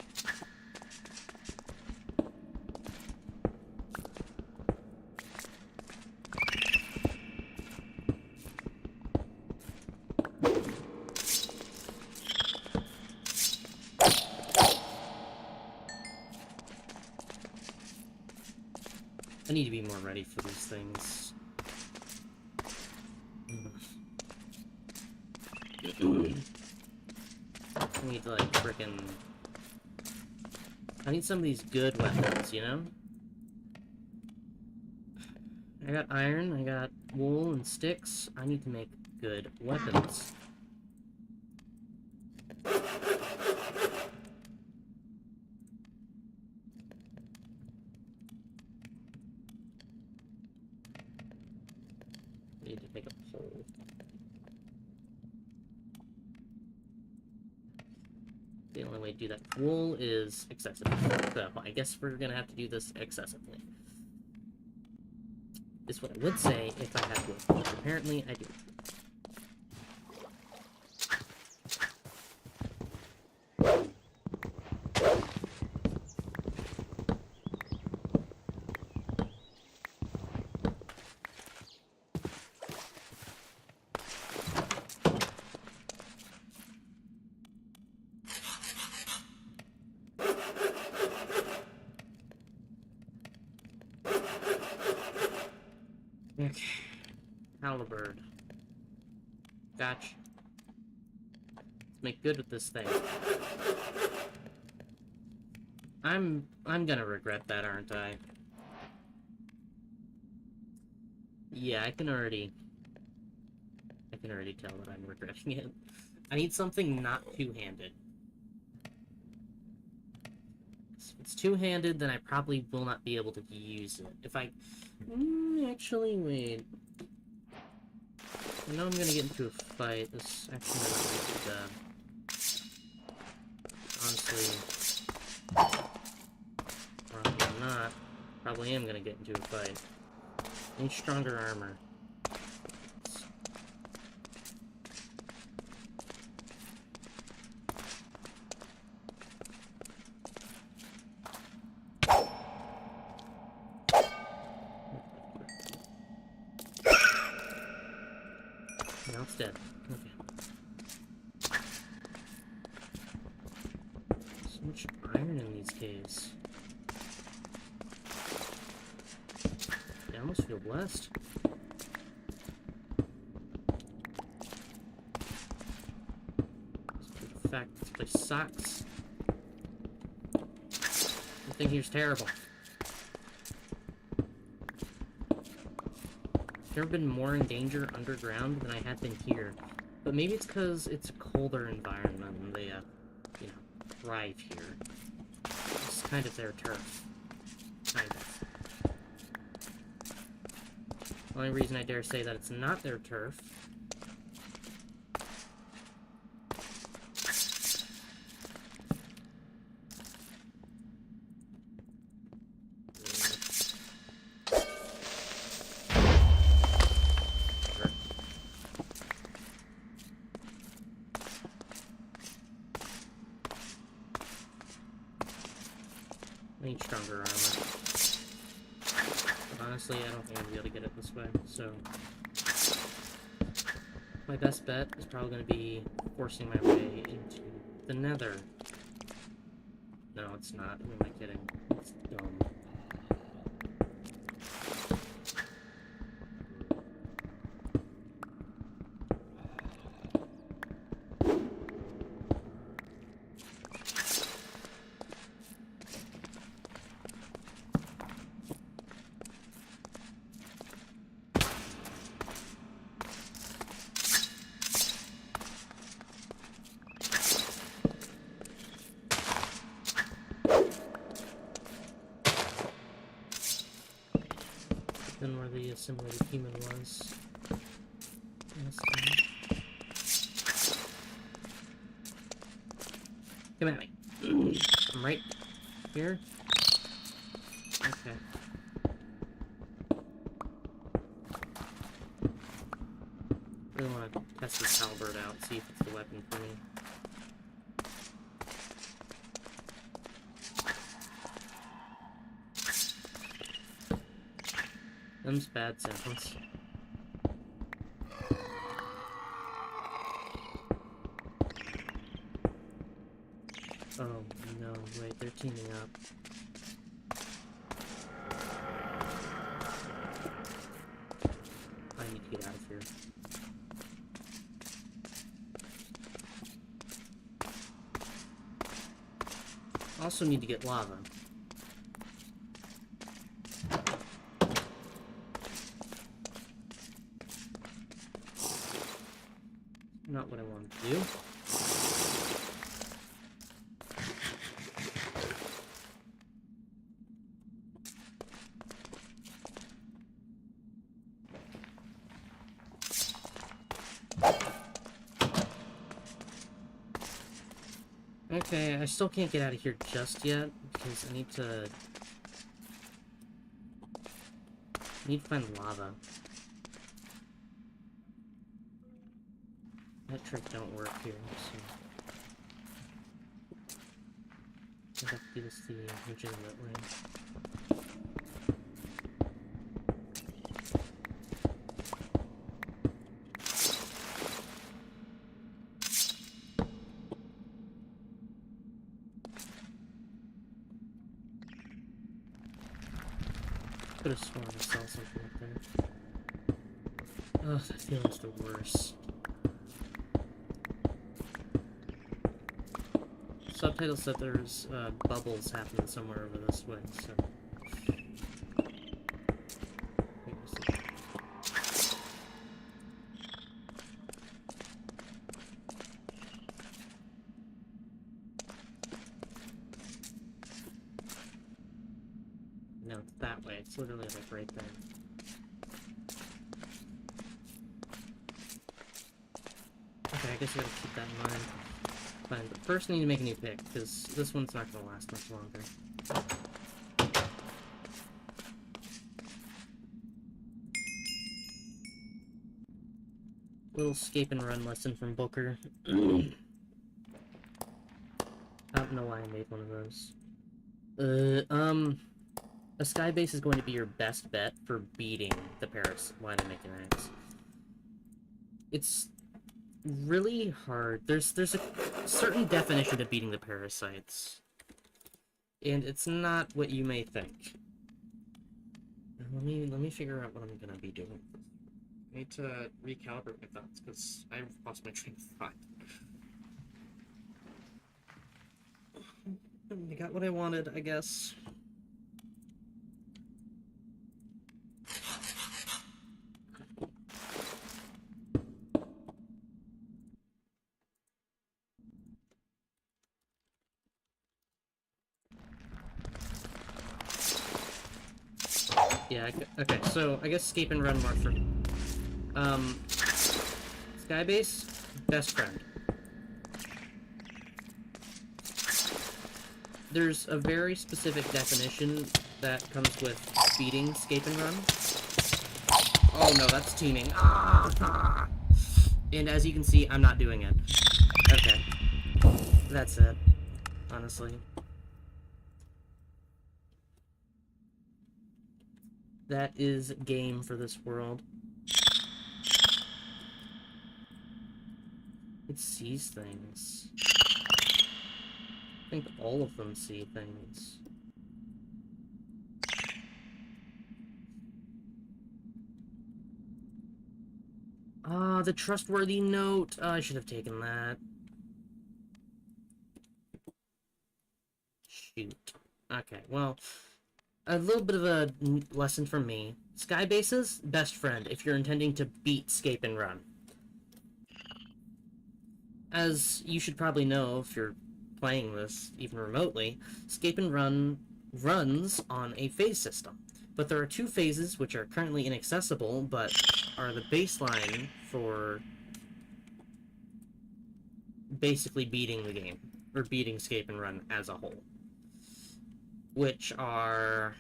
I need to be more ready for these things. I need to, like, frickin'... I need some of these good weapons, you know? I got iron, I got wool and sticks. I need to make good weapons. Need to make a pole. The only way to do that wool is excessive. So I guess we're gonna have to do this excessively. Is what I would say if I had wool, but apparently I do. Okay. Halberd. Gotcha. Let's make good with this thing. I'm gonna regret that, aren't I? Yeah, I can already tell that I'm regretting it. I need something not two-handed. If it's two-handed, then I probably will not be able to use it. If I... actually, wait. I know I'm gonna get into a fight. This actually might be honestly... Probably not. Probably am gonna get into a fight. I need stronger armor. Now it's dead. Okay. So much iron in these caves. I almost feel blessed. the fact that this place sucks. Everything here's terrible. I've never been more in danger underground than I have been here. But maybe it's because it's a colder environment and they, you know, thrive here. It's kind of their turf. Kind of. The only reason I dare say that it's not their turf I need stronger armor. But honestly, I don't think I'm gonna be able to get it this way, so... My best bet is probably gonna be forcing my way into the nether. No, it's not. Who am I kidding? It's dumb. Than where the assimilated human was. Come at me. I'm right here. Okay. Really want to test this halberd out, see if it's the weapon for me. Them's bad sounds. Oh no, wait, they're teaming up. I need to get out of here. Also need to get lava. Not what I wanted to do. Okay, I still can't get out of here just yet, because I need to find lava. That trick don't work here, so I have to do this the legitimate way. Could have sworn I saw something up there. Oh, that feeling's the worst. Subtitle said there's bubbles happening somewhere over this way, so... No, it's that way. It's literally like right there. Okay, I guess I gotta keep that in mind. Fine, but first I need to make a new pick, because this one's not gonna last much longer. Little escape and run lesson from Booker. I don't know why I made one of those. A sky base is going to be your best bet for beating the Paris. Why did I make an axe? It's really hard. There's a certain definition to beating the parasites, and it's not what you may think. Let me figure out what I'm gonna be doing. I need to recalibrate my thoughts because I've lost my train of thought. I got what I wanted, I guess. Yeah, okay, so I guess Scape and Run mark for... Skybase, best friend. There's a very specific definition that comes with beating Scape and Run. Oh no, that's teaming. Ah! And as you can see, I'm not doing it. Okay. That's it. Honestly. That is game for this world. It sees things. I think all of them see things. Ah, the trustworthy note. Oh, I should have taken that. Shoot. Okay, well, a little bit of a lesson from me. Skybase's best friend if you're intending to beat Scape and Run. As you should probably know if you're playing this even remotely, Scape and Run runs on a phase system. But there are two phases which are currently inaccessible, but are the baseline for basically beating the game, or beating Scape and Run as a whole. Which are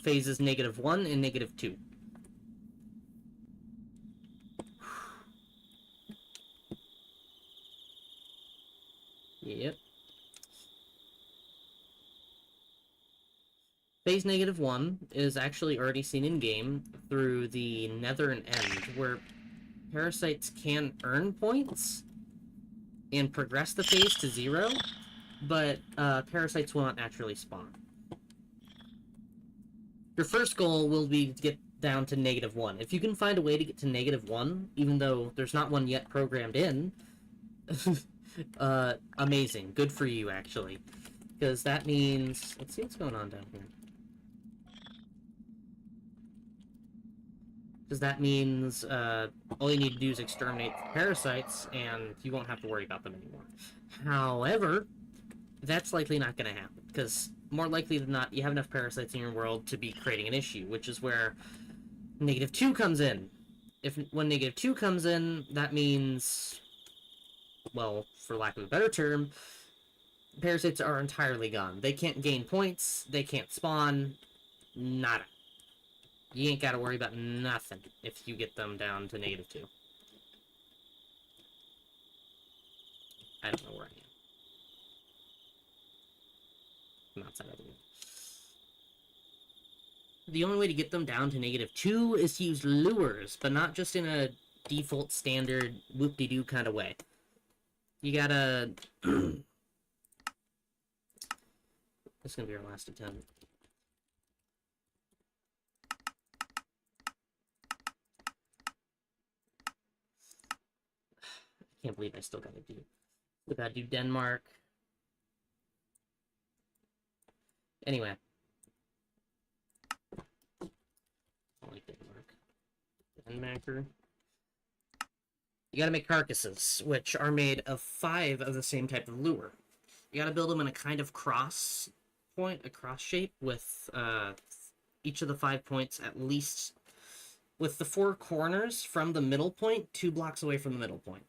phases -1 and -2. Yep. Phase -1 is actually already seen in-game through the Nether and End, where parasites can earn points and progress the phase to 0, but parasites will not naturally spawn. Your first goal will be to get down to -1. If you can find a way to get to -1, even though there's not one yet programmed in, amazing. Good for you, actually. Because that means... Let's see what's going on down here. Because that means all you need to do is exterminate the parasites, and you won't have to worry about them anymore. However, that's likely not going to happen, because more likely than not, you have enough parasites in your world to be creating an issue, which is where -2 comes in. When -2 comes in, that means, well, for lack of a better term, parasites are entirely gone. They can't gain points, they can't spawn, nada. You ain't gotta worry about nothing if you get them down to -2. I don't know where I am. I'm outside of the room. The only way to get them down to -2 is to use lures, but not just in a default standard whoop-de-doo kind of way. You gotta... This is gonna be our last attempt. I can't believe I still gotta do Denmark. Anyway. I like Denmark. Denmarker. You gotta make carcasses, which are made of 5 of the same type of lure. You gotta build them in a kind of cross point, a cross shape, with each of the 5 points at least with the 4 corners from the middle point 2 blocks away from the middle point.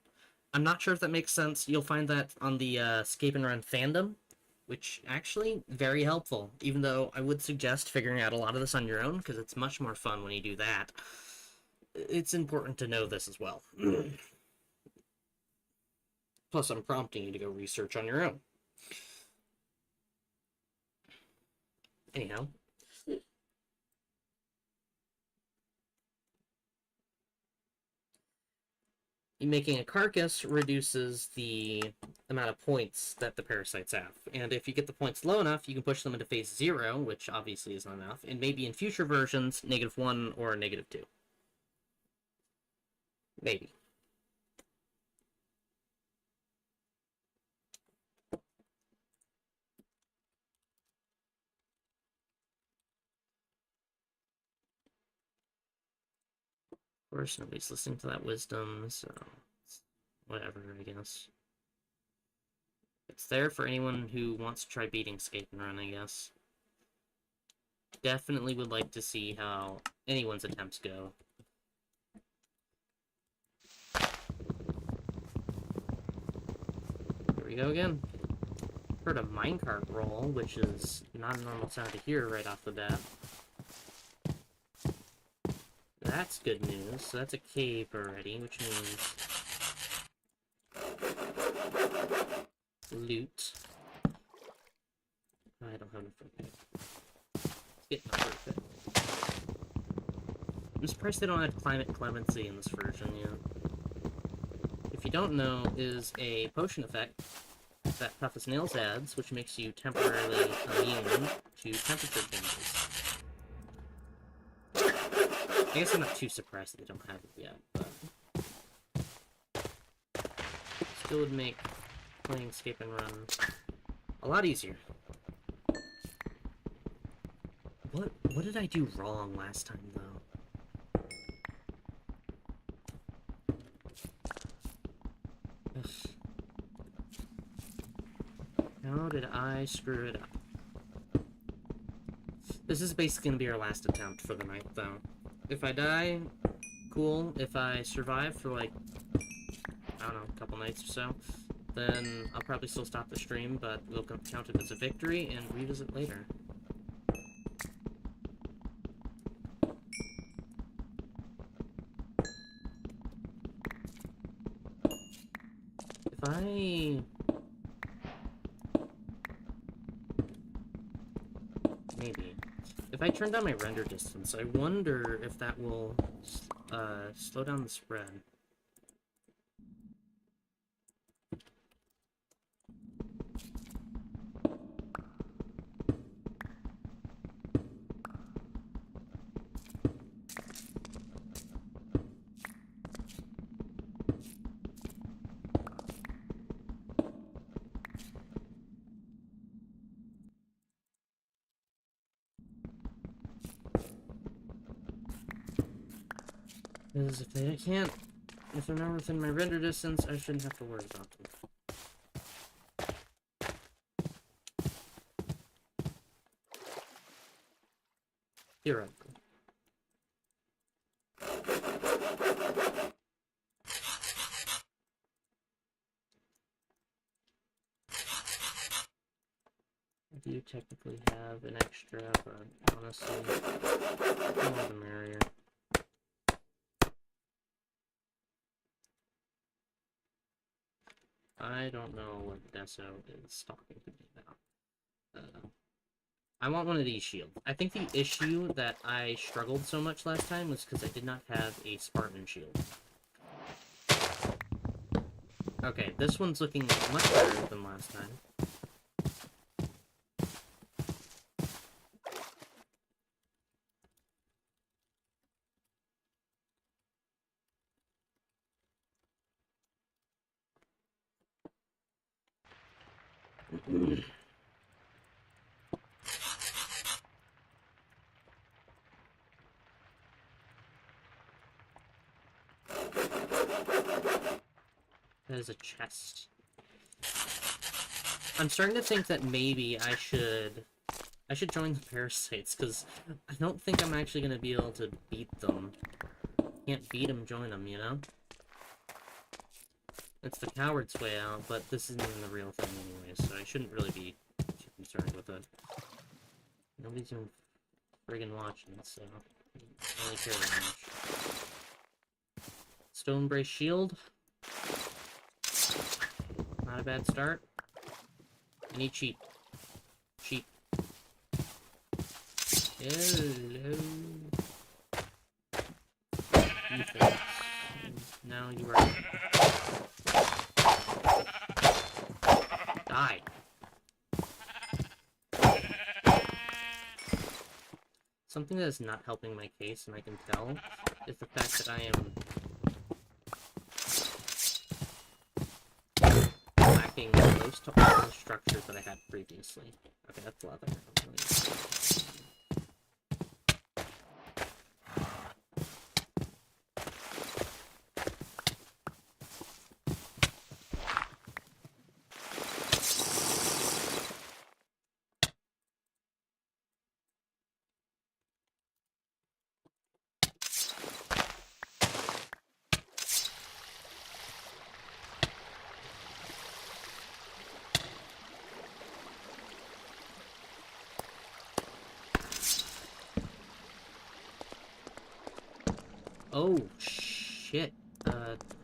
I'm not sure if that makes sense. You'll find that on the Scape and Run fandom, which actually very helpful, even though I would suggest figuring out a lot of this on your own, because it's much more fun when you do that. It's important to know this as well. Plus, I'm prompting you to go research on your own. Anyhow. Making a carcass reduces the amount of points that the parasites have. And if you get the points low enough, you can push them into phase 0, which obviously is not enough, and maybe in future versions, -1 or -2. Maybe. Of course, nobody's listening to that wisdom, so whatever, I guess. It's there for anyone who wants to try beating Scape and Run, I guess. Definitely would like to see how anyone's attempts go. Here we go again. Heard a minecart roll, which is not a normal sound to hear right off the bat. That's good news. So that's a cave already, which means loot. I don't have enough for it. Let's get enough for it. I'm surprised they don't add climate clemency in this version, yeah. If you don't know, is a potion effect that Tough as Nails adds, which makes you temporarily immune to temperature changes. I guess I'm not too surprised that they don't have it yet, but still would make playing Scape and Run a lot easier. What did I do wrong last time, though? Ugh. How did I screw it up? This is basically gonna be our last attempt for the night, though. If I die, cool. If I survive for, like, I don't know, a couple nights or so, then I'll probably still stop the stream, but we'll count it as a victory and revisit later. If I... Maybe. If I turn down my render distance, I wonder if that will slow down the spread. Because if they're not within my render distance, I shouldn't have to worry about them. Theoretically. I do technically have an extra, but honestly, the more the merrier. I don't know what Deso is talking to me about. I want one of these shields. I think the issue that I struggled so much last time was because I did not have a Spartan shield. Okay, this one's looking much better than last time. That is a chest. I'm starting to think that maybe I should join the parasites, because I don't think I'm actually going to be able to beat them. Can't beat them, join them, you know? It's the coward's way out, but this isn't even the real thing anyway, so I shouldn't really be too concerned with it. Nobody's even friggin' watching, so I don't really care that much. Stone Brace Shield. Not a bad start. I need sheep. Sheep. Hello. You folks. Now you are... Die. Something that is not helping my case, and I can tell, is the fact that I am lacking close to all the structures that I had previously. Okay, that's leather. Oh, shit.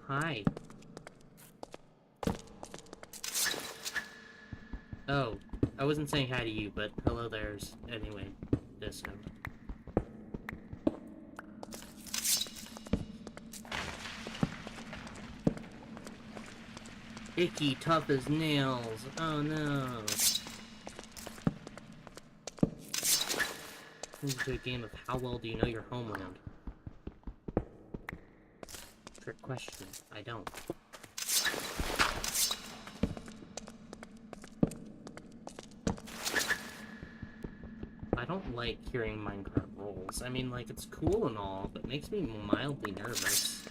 Hi. Oh, I wasn't saying hi to you, but hello there's anyway, Disco. Icky, tough as nails. Oh no. Into a game of how well do you know your homeland? Trick question. I don't. I don't like hearing minecart rolls. I mean, like, it's cool and all, but it makes me mildly nervous.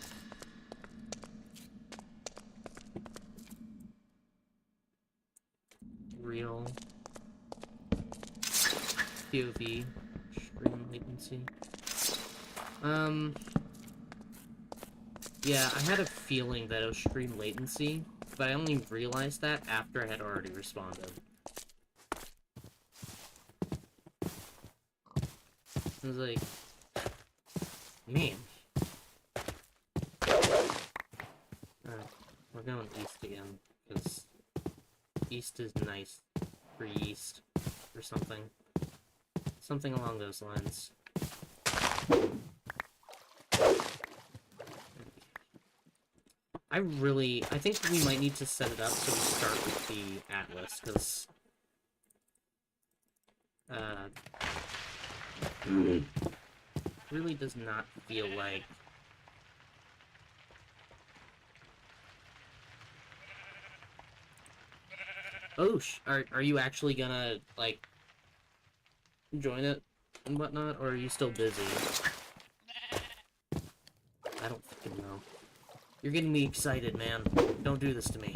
Real. POV. Stream latency. Yeah, I had a feeling that it was stream latency, but I only realized that after I had already responded. I was like, man. Alright, we're going east again, because east is nice for yeast, or something. Something along those lines. I think we might need to set it up so we start with the Atlas, because really does not feel like oh, are you actually gonna, like, join it and whatnot, or are you still busy? I don't fucking know. You're getting me excited, man. Don't do this to me.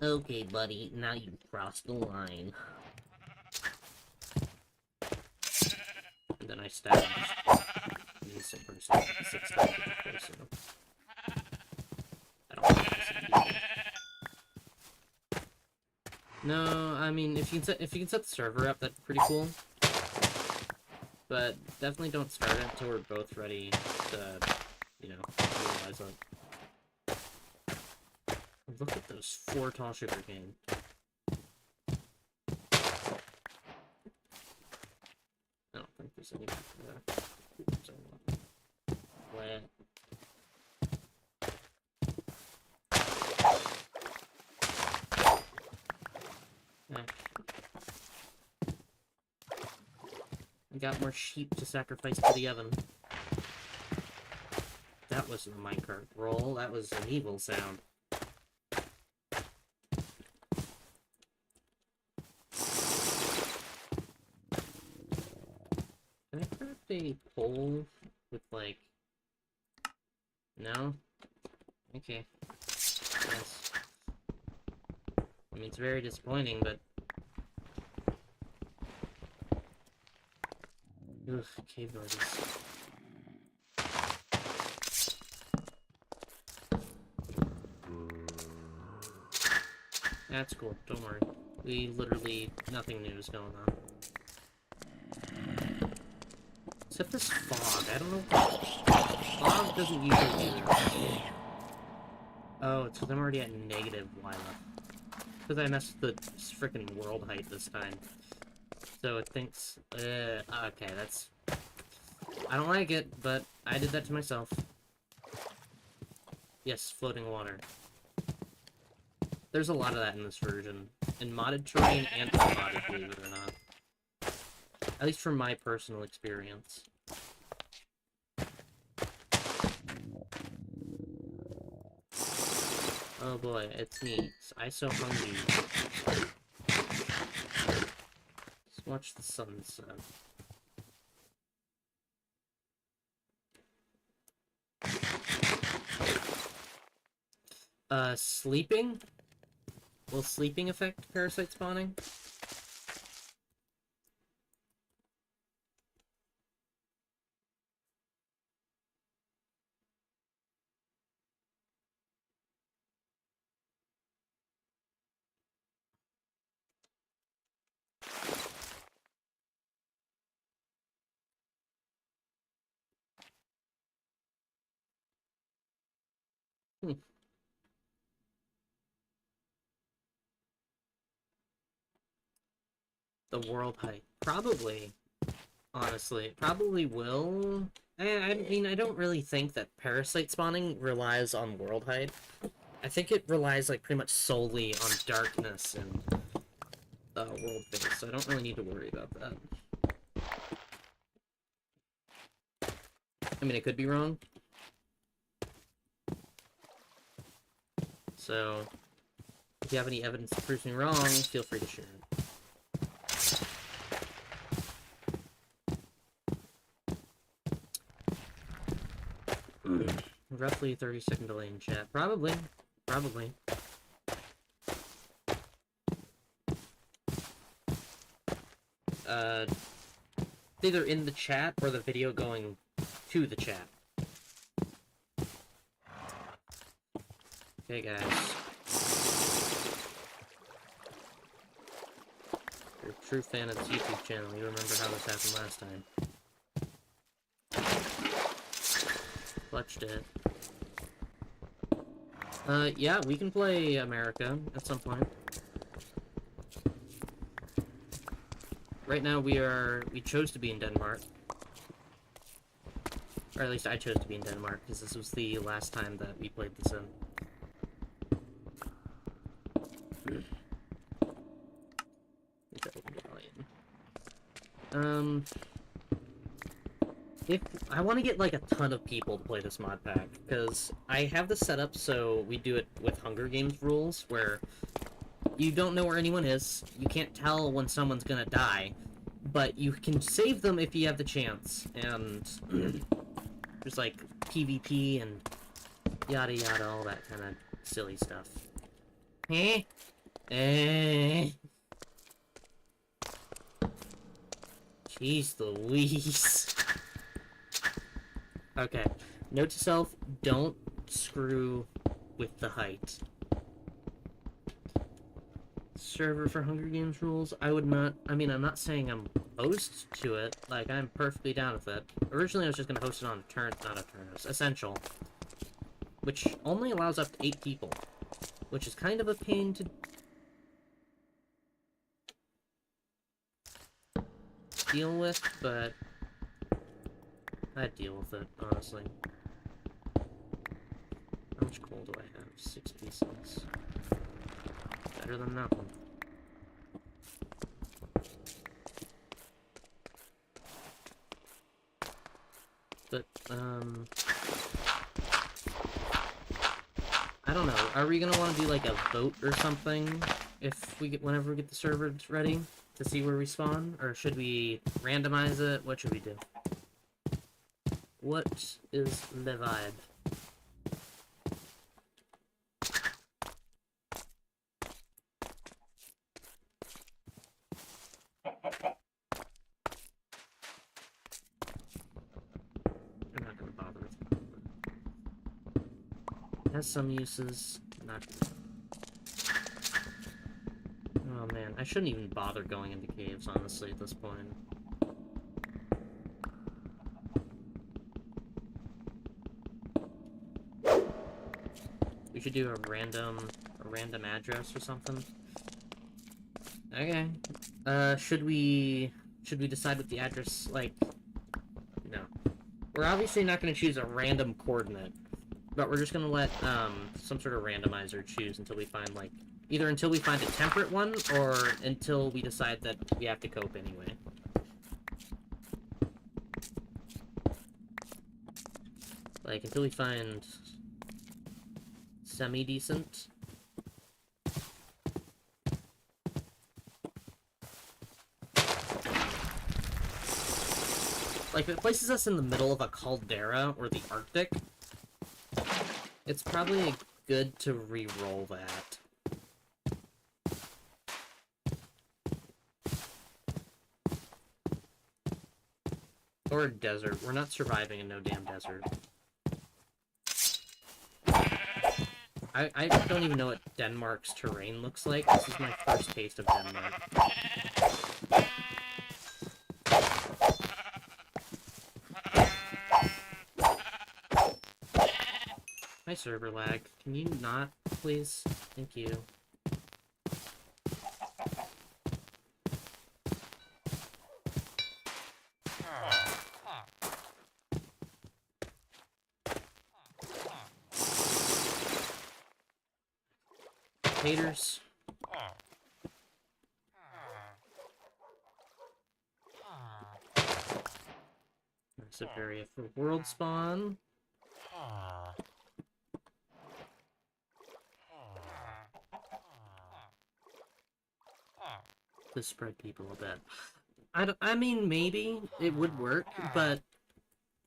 Okay, buddy, now you've crossed the line. And then I stabbed the innocent person 6 times before, so I don't think that's easy. No, I mean, if you can set the server up, that's pretty cool. But definitely don't start it until we're both ready to, you know, realize it. Look at those 4 tall sugar canes. I don't think there's anything for that. Wet. I got more sheep to sacrifice to the oven. That wasn't a minecart roll, that was an evil sound. Can I craft a pole with, like... No? Okay. Yes. I mean, it's very disappointing, but... Ugh, cave noises. That's cool, don't worry. We literally... nothing new is going on. Except this fog, I don't know... Fog doesn't usually do this. Oh, it's because I'm already at negative Lila. Because I messed the frickin' world height this time. So it thinks... okay, that's... I don't like it, but I did that to myself. Yes, floating water. There's a lot of that in this version. In modded terrain and unmodded, believe it or not. At least from my personal experience. Oh boy, it's me. I'm so hungry. Let's watch the sunset. Sleeping? Will sleeping affect parasite spawning? Hmm. The world height. Probably. Honestly. It probably will. I mean, I don't really think that parasite spawning relies on world height. I think it relies, like, pretty much solely on darkness and world phase, so I don't really need to worry about that. I mean, I could be wrong. So, if you have any evidence to prove me wrong, feel free to share it. Roughly 30-second delay in chat. Probably. Probably. Either in the chat or the video going to the chat. Okay, guys. If you're a true fan of this YouTube channel, you remember how this happened last time. Clutched it. Yeah, we can play America at some point. Right now we chose to be in Denmark. Or at least I chose to be in Denmark, because this was the last time that we played this in. If I want to get like a ton of people to play this mod pack, because I have this set up so we do it with Hunger Games rules, where you don't know where anyone is, you can't tell when someone's gonna die, but you can save them if you have the chance, and there's like PvP and yada yada, all that kind of silly stuff. Jeez Louise. Okay, note to self, don't screw with the height. Server for Hunger Games rules, I would not, I mean, I'm not saying I'm opposed to it, like, I'm perfectly down with it. Originally, I was just gonna host it on Essential, which only allows up to 8 people, which is kind of a pain to deal with, but I'd deal with it, honestly. How much coal do I have? 6 pieces. Better than nothing. But, I don't know. Are we gonna want to do, like, a vote or something whenever we get the servers ready to see where we spawn? Or should we randomize it? What should we do? What is the vibe? I'm not gonna bother with it. It has some uses. Not. Oh man, I shouldn't even bother going into caves, honestly, at this point. We should do a random address or something. Okay. Should we decide what the address, like, no. We're obviously not going to choose a random coordinate, but we're just going to let, some sort of randomizer choose until we find, like, either until we find a temperate one, or until we decide that we have to cope anyway. Like, until we find semi-decent. Like, if it places us in the middle of a caldera or the Arctic, it's probably good to re-roll that. Or a desert. We're not surviving in no damn desert. I don't even know what Denmark's terrain looks like. This is my first taste of Denmark. Hi, server lag. Can you not, please? Thank you. Haters. There's a area for world spawn. To spread people a bit. I mean, maybe it would work, but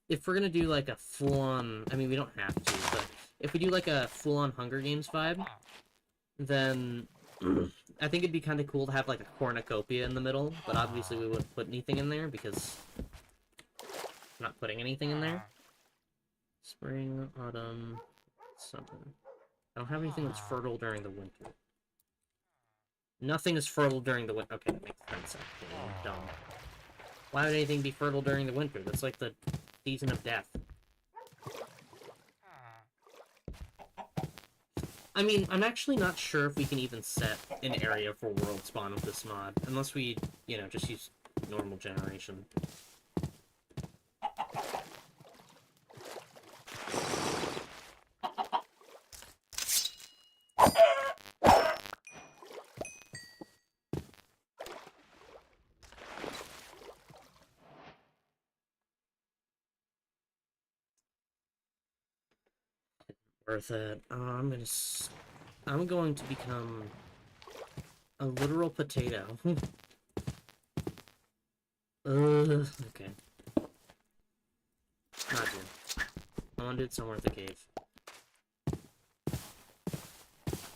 if we're gonna do like a full-on, I mean, we don't have to, but if we do like a full-on Hunger Games vibe, then I think it'd be kind of cool to have like a cornucopia in the middle, but obviously we wouldn't put anything in there because I'm not putting anything in there. Spring, autumn, summer. I don't have anything that's fertile during the winter. Nothing is fertile during the winter. Okay, that makes sense, actually. I'm dumb. Why would anything be fertile during the winter? That's like the season of death. I mean, I'm actually not sure if we can even set an area for world spawn with this mod. Unless we, you know, just use normal generation. Worth it. I'm going to become a literal potato. Okay. Not good. I want to do it somewhere at the cave.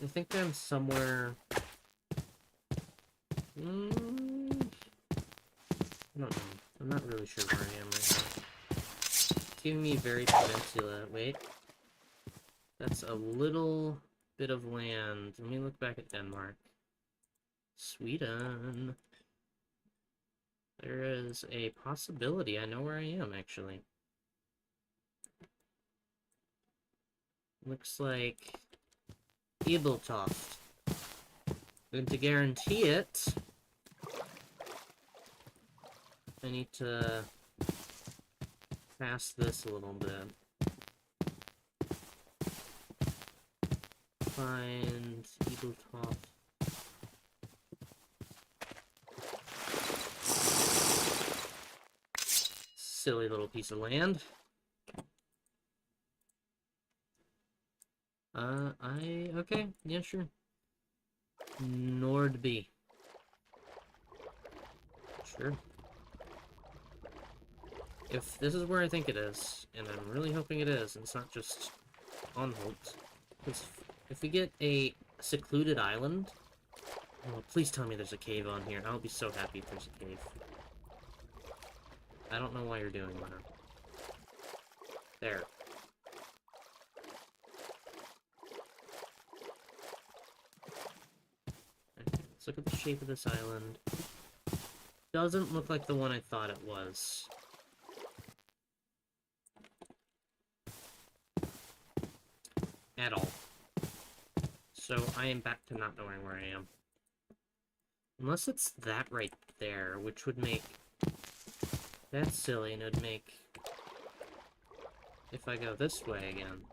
I think I'm somewhere... I don't know. I'm not really sure where I am right now. It's giving me very peninsula. Wait. That's a little bit of land. Let me look back at Denmark. Sweden. There is a possibility. I know where I am, actually. Looks like Ibeltoft. And to guarantee it, I need to pass this a little bit. Find Ibeltoft. Silly little piece of land. Okay, yeah, sure. Nordby. Sure. If this is where I think it is, and I'm really hoping it is, and it's not just on hopes, because if we get a secluded island, oh, please tell me there's a cave on here. I'll be so happy if there's a cave. I don't know why you're doing that. There. Okay, let's look at the shape of this island. Doesn't look like the one I thought it was. At all. So I am back to not knowing where I am. Unless it's that right there, which would make... That's silly, and it would make... If I go this way again...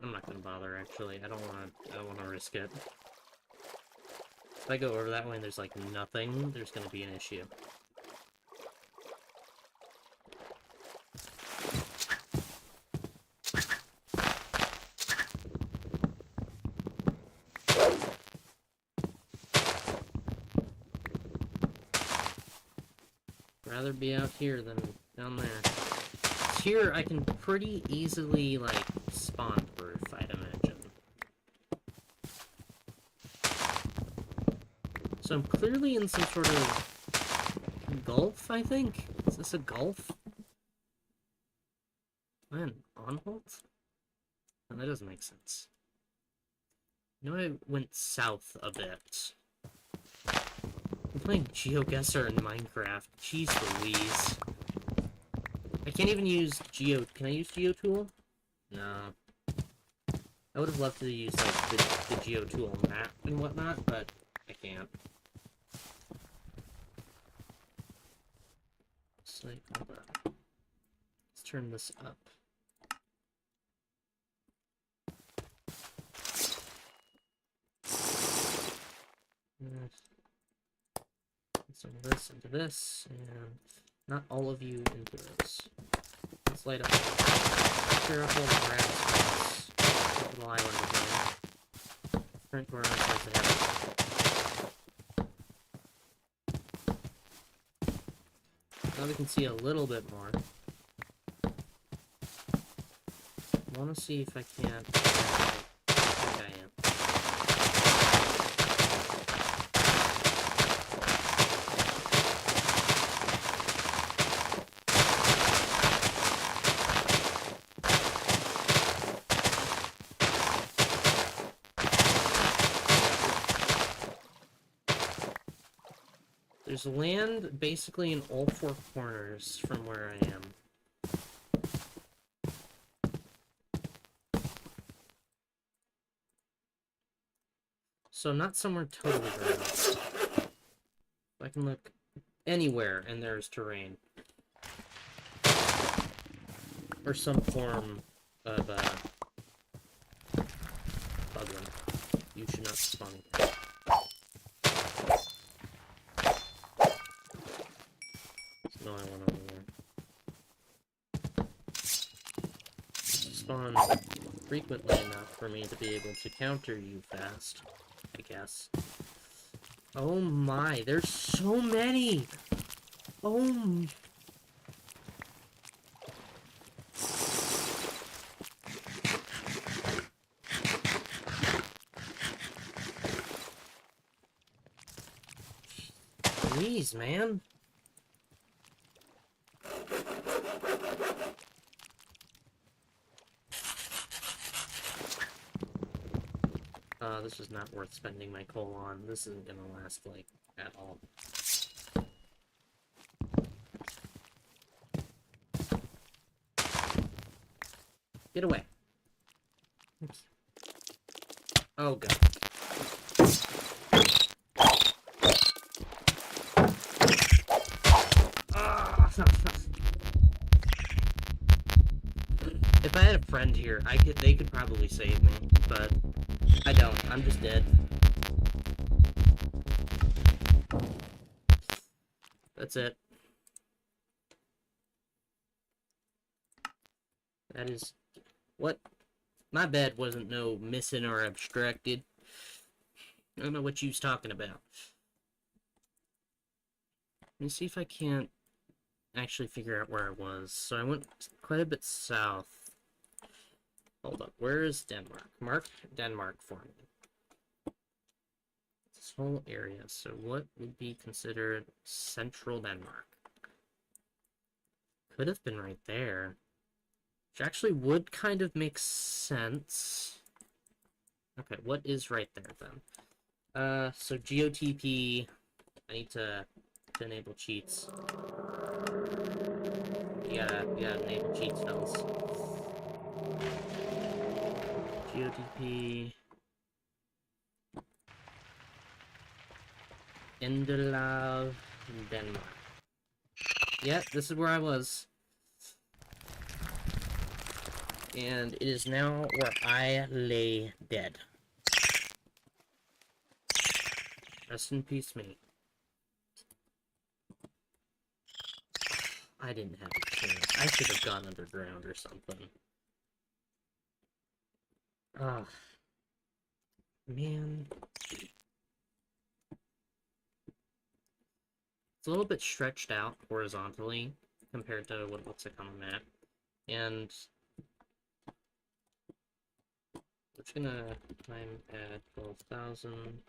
I'm not gonna bother, actually. I don't wanna risk it. If I go over that way and there's, like, nothing, there's gonna be an issue. Rather be out here than down there. here I can pretty easily, like, spawn-proof, I'd imagine. So I'm clearly in some sort of gulf, I think? Is this a gulf? Man, on-halt? No, that doesn't make sense. You know, I went south a bit. I'm playing GeoGuessr in Minecraft. Jeez Louise. I can't even use Geo... Can I use GeoTool? No. I would have loved to use, like, the GeoTool map and whatnot, but I can't. It's like, hold on. Let's turn this up. Some of this into this, and not all of you into this. Let's light up. Clear up all the grass. Little island again. Front corner like to have it. Now we can see a little bit more. I want to see if I can't. I think I am. There's land basically in all four corners from where I am. So I'm not somewhere totally random. I can look anywhere and there's terrain. Or some form of, bugland. You should not spawn again. No, I went over there. Spawn frequently enough for me to be able to counter you fast, I guess. Oh my, there's so many! Oh. Please, man. This is not worth spending my coal on. This isn't gonna last, like, at all. Get away. Oops. Oh, God. If I had a friend here, they could probably save me, but I don't. I'm just dead. That's it. That is... What? My bed wasn't no missing or obstructed. I don't know what you was talking about. Let me see if I can't actually figure out where I was. So I went quite a bit south. Hold up, where is Denmark? Mark Denmark for me. This whole area, so what would be considered central Denmark? Could have been right there. Which actually would kind of make sense. Okay, what is right there then? So GOTP, I need to enable cheats. You gotta enable cheats, fellas. GOTP. Enderlav, Denmark. Yep, this is where I was. And it is now where I lay dead. Rest in peace, mate. I didn't have a chance. I should have gone underground or something. Ah. Man. It's a little bit stretched out horizontally compared to what it looks like on the map. And we're just gonna time at 12,000.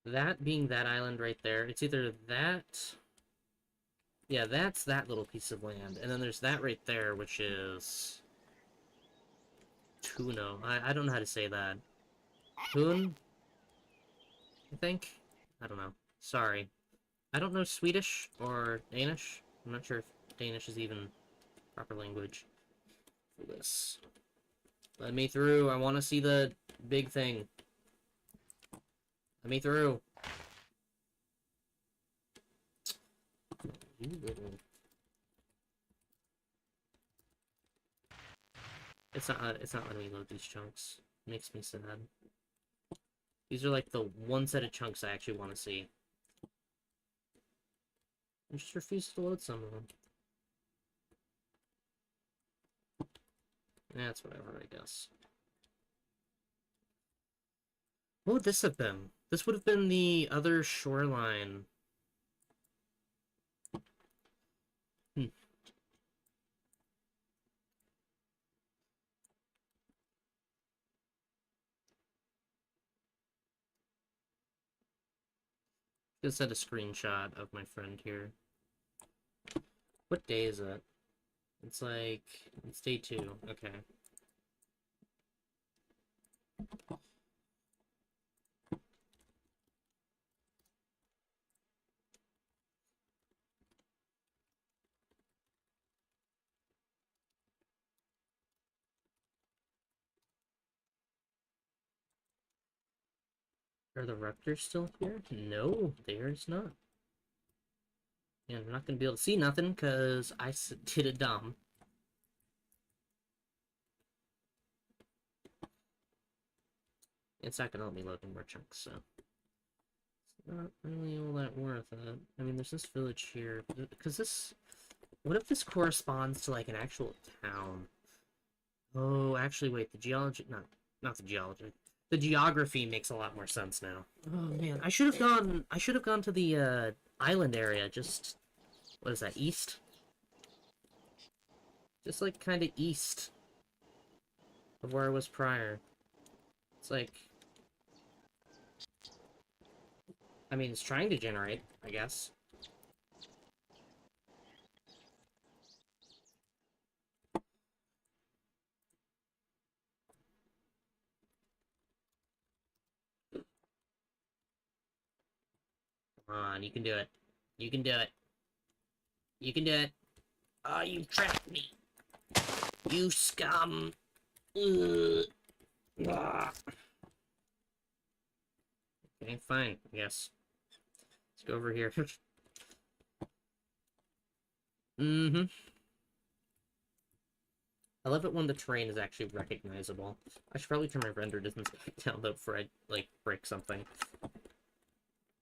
That being that island right there, it's either that... Yeah, that's that little piece of land. And then there's that right there, which is... Tuno. I don't know how to say that. Tun? I think? I don't know. Sorry. I don't know Swedish or Danish. I'm not sure if Danish is even proper language for this. Let me through. I want to see the big thing. Let me through. You little... It's not letting me load these chunks. Makes me sad. These are like the one set of chunks I actually want to see. I just refuse to load some of them. That's whatever, I guess. What would this have been? This would have been the other shoreline. Just had a screenshot of my friend here. What day is it? It's like... It's day 2. Okay. Are the raptors still here? No, there's not. And I'm not gonna be able to see nothing because I did a dumb. It's not gonna let me load any more chunks, so it's not really all that worth it. I mean, there's this village here, because this... What if this corresponds to, like, an actual town? Oh, actually, wait, the geology... Not the geology. The geography makes a lot more sense now. Oh, man, I should have gone to the, island area, just... What is that, east? Just, like, kind of east of where I was prior. It's like... I mean, it's trying to generate, I guess. Come on, you can do it. You can do it. You can do it. Oh, you trapped me. You scum. Ugh. Ah. Okay, fine. Yes. Let's go over here. Mm-hmm. I love it when the terrain is actually recognizable. I should probably turn my render distance back down, though, before I, like, break something.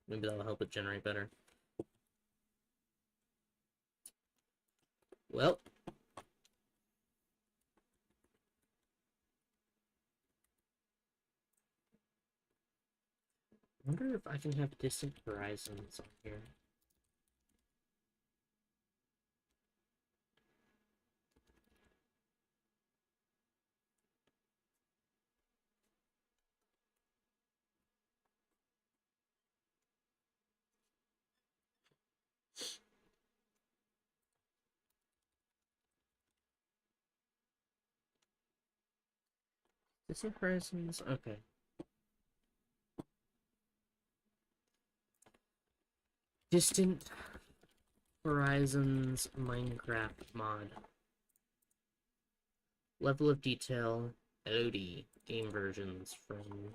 Maybe that'll help it generate better. Well. I wonder if I can have distant horizons on here. Distant horizons? Okay. Distant Horizons Minecraft mod. Level of detail, LOD. Game versions from...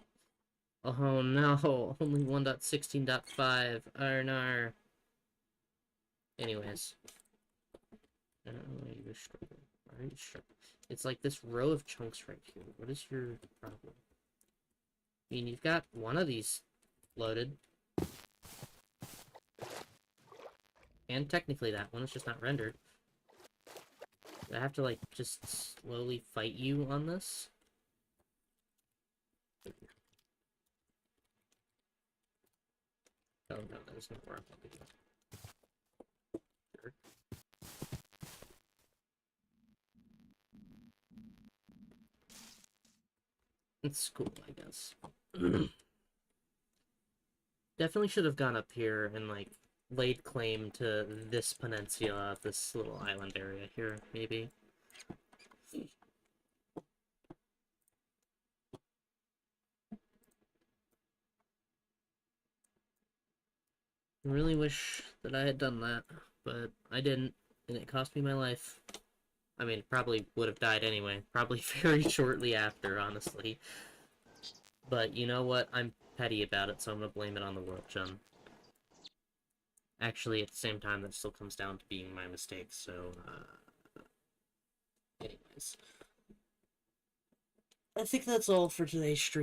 Oh no, only 1.16.5. Oh no. Anyways. I don't know why you were struggling. Why are you struggling? It's like this row of chunks right here. What is your problem? I mean, you've got one of these loaded. And technically that one is just not rendered. I have to, like, just slowly fight you on this? Oh no, there's no more. Sure. It's cool, I guess. Definitely should have gone up here and, like, laid claim to this peninsula, this little island area here, maybe. I really wish that I had done that, but I didn't, and it cost me my life. I mean, probably would have died anyway, probably very shortly after, honestly. But you know what? I'm petty about it, so I'm gonna blame it on the world gem. Actually, at the same time, that still comes down to being my mistake, so, anyways. I think that's all for today's stream.